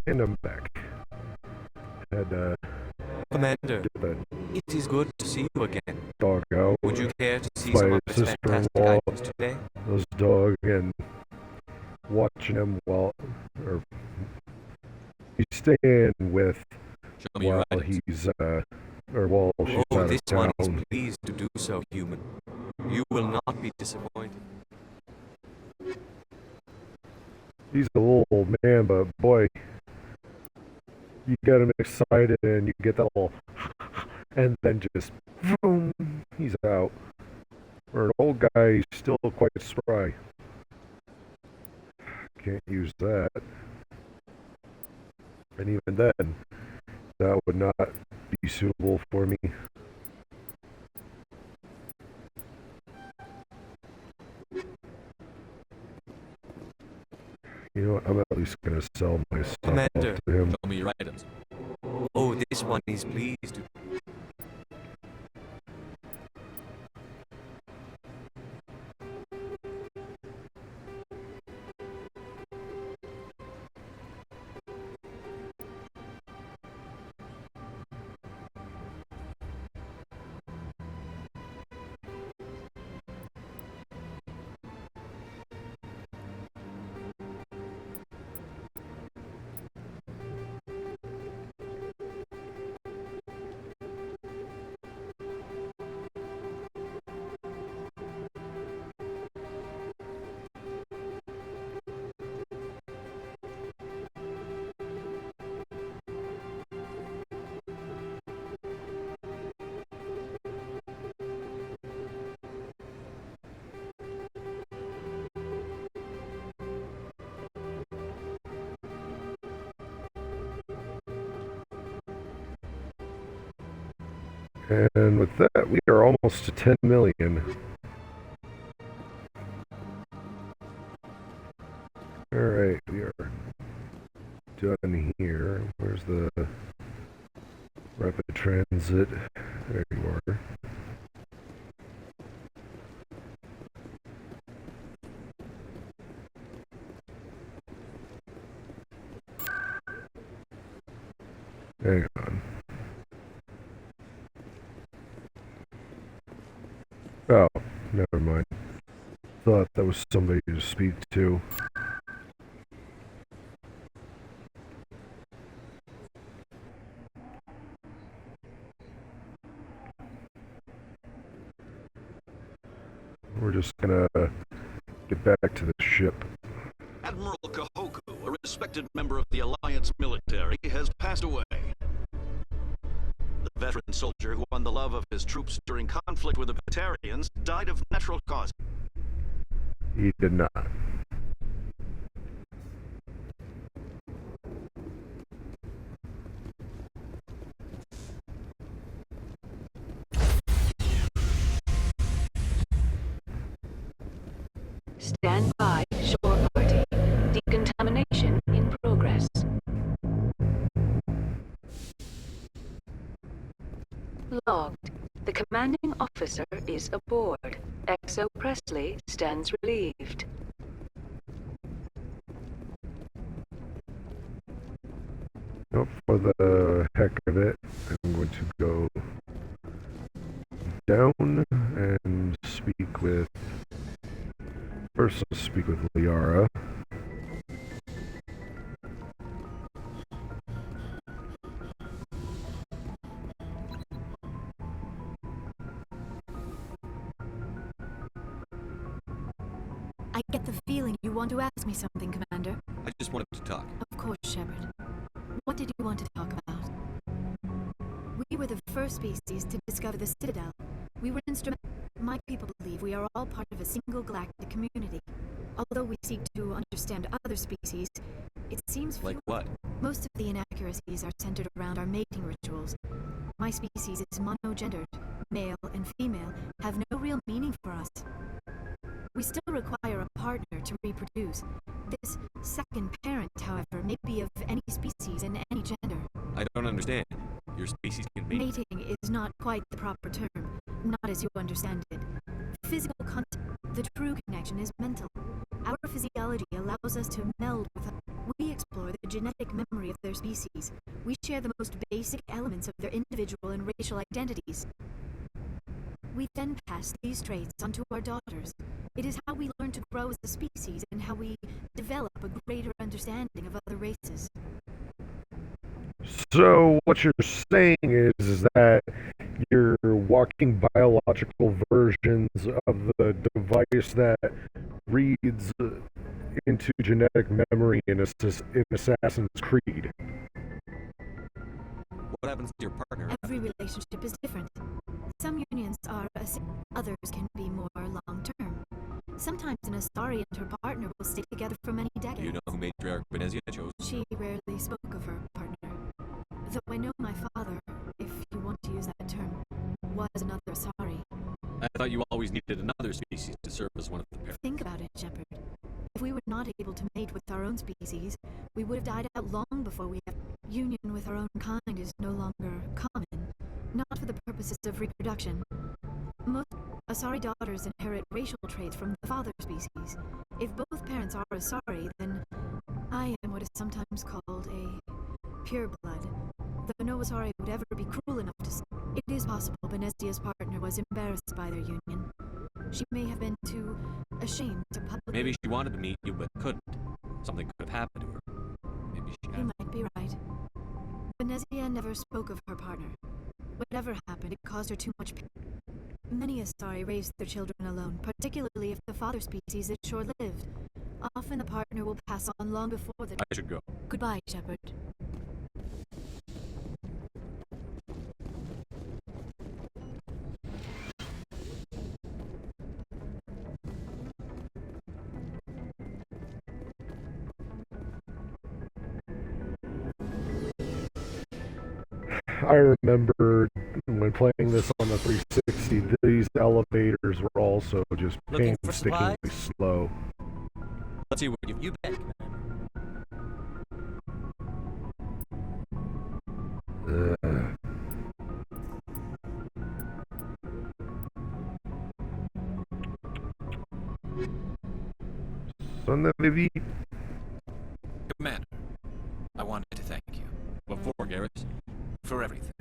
And I'm back. Had Commander, get that it is good to see you again. dog out. Would you care to see my some of its fantastic sister-in-law, items today? this dog, and watching him while he's staying with Show me your while items. he's or while she's Oh, out this of one town. is pleased to do so, human. You will not be disappointed. He's a little old man, but boy, you get him excited and you get that little, and then just boom, he's out. For an old guy, he's still quite spry. Can't use that. And even then, that would not be suitable for me. You know what, I'm at least gonna sell my stuff Commander, to him. show me your items. Oh, this one is pleased to... And with that, we are almost to 10 million. Alright, we are done here. Where's the rapid transit? There you are. Hang on. Oh, never mind. Thought that was somebody to speak to. We're just gonna get back to the ship. Admiral Kahoku, a respected member of the Alliance military, has passed away. The veteran soldier who won the love of his troops during conflict with the Batarians died of natural causes. He did not. Stand by, shore party. Decontamination in progress. Logged. The commanding officer is aboard. XO Presley stands relieved. Nope, for the heck of it, I'm going to go down and speak with... First, I'll speak with Liara. I get the feeling you want to ask me something, Commander. I just wanted to talk. Of course, Shepard. What did you want to talk about? We were the first species to discover the Citadel. We were instrumental. My people believe we are all part of a single galactic community. Although we seek to understand other species, it seems Like what? most of the inaccuracies are centered around our mating rituals. My species is monogendered. Male and female have no real meaning for us. We still require a partner to reproduce. This second parent, however, may be of any species and any gender. I don't understand. Your species can be... Mating is not quite the proper term, not as you understand it. Physical contact, the true connection is mental. Our physiology allows us to meld with others. We explore the genetic memory of their species. We share the most basic elements of their individual and racial identities. We then pass these traits on to our daughters. It is how we learn to grow as a species and how we develop a greater understanding of other races. So what you're saying is that you're walking biological versions of the device that reads into genetic memory in Assassin's Creed. What happens to your partner? Every relationship is different. Some unions are others can be more long-term. Sometimes an Asari and her partner will stay together for many decades. You know who Matriarch Benezia chose? She rarely spoke of her partner. Though I know my father, if you want to use that term, was another Asari. I thought you always needed another species to serve as one of the parents. Think about it, Shepard. If we were not able to mate with our own species, we would have died out long before we have. Union with our own kind is no longer common, not for the purposes of reproduction. Most Asari daughters inherit racial traits from the father species. If both parents are Asari, then I am what is sometimes called a pureblood. Though no Asari would ever be cruel enough to say, it is possible Benezia's partner was embarrassed by their union. She may have been too ashamed to publicly... Maybe she wanted to meet you, but couldn't. Something could have happened to her. Maybe she had... You might be right. Benezia never spoke of her partner. Whatever happened, it caused her too much pain. Many Asari raised their children alone, particularly if the father species is short-lived. Often the partner will pass on long before the... I should go. Goodbye, Shepard. I remember when playing this on the 360, these elevators were also just painstakingly slow. Let's see what you bet. Son de vie. Commander, I wanted to thank you. What for, Garrus? For everything.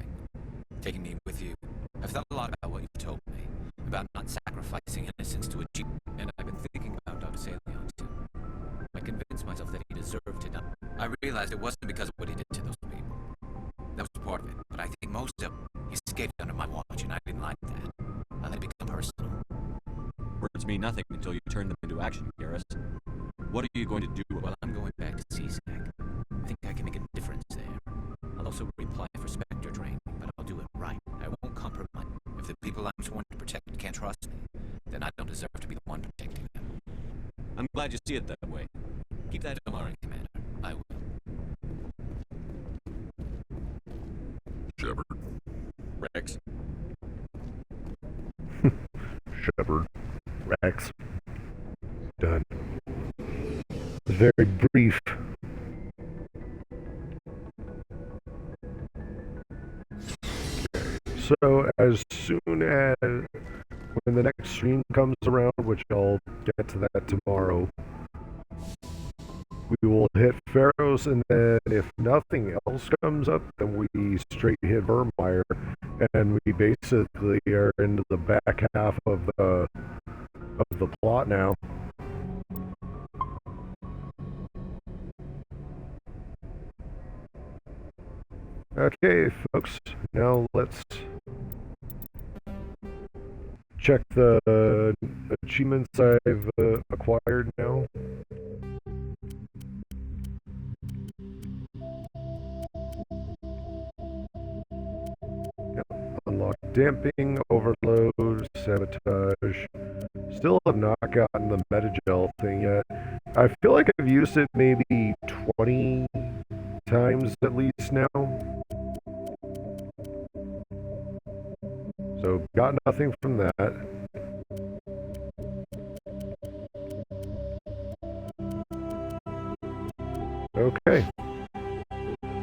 Taking me with you. I've thought a lot about what you've told me, about not sacrificing innocence to achieve, and I've been thinking about Dr. Salion too. I convinced myself that he deserved to die. I realized it wasn't because of what he did to those people. That was part of it, but I think most of it, he escaped under my watch, and I didn't like that. I let it become personal. Words mean nothing until you turn them into action, Garrus. What are you going to do? Well, I'm going back to CSAC. I think I can make a difference there. I'll also reapply for Spectre training, but I'll do it right. I won't compromise. If the people I'm sworn to protect can't trust me, then I don't deserve to be the one protecting them. I'm glad you see it that way. Keep that in mind, Commander. I will. Shepard. Rex. Shepard. Rex. Done. Very brief. So as soon as when the next stream comes around, which I'll get to that tomorrow, we will hit Pharaohs, and then if nothing else comes up, then we straight hit Vermeer, and we basically are into the back half of the plot now. Okay, folks, now let's check the achievements I've acquired now. Unlock damping, overload, sabotage. Still have not gotten the Metagel thing yet. I feel like I've used it maybe 20 times at least now. So got nothing from that. Okay.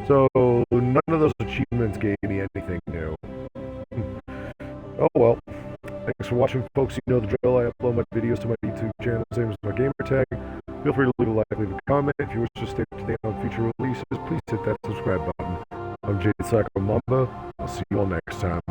So none of those achievements gave me anything new. Oh well. Thanks for watching, folks. You know the drill. I upload my videos to my YouTube channel, same as my gamer tag. Feel free to leave a like, leave a comment. If you wish to stay up to date on future releases, please hit that subscribe button. I'm Jade Psycho Mamba. I'll see you all next time.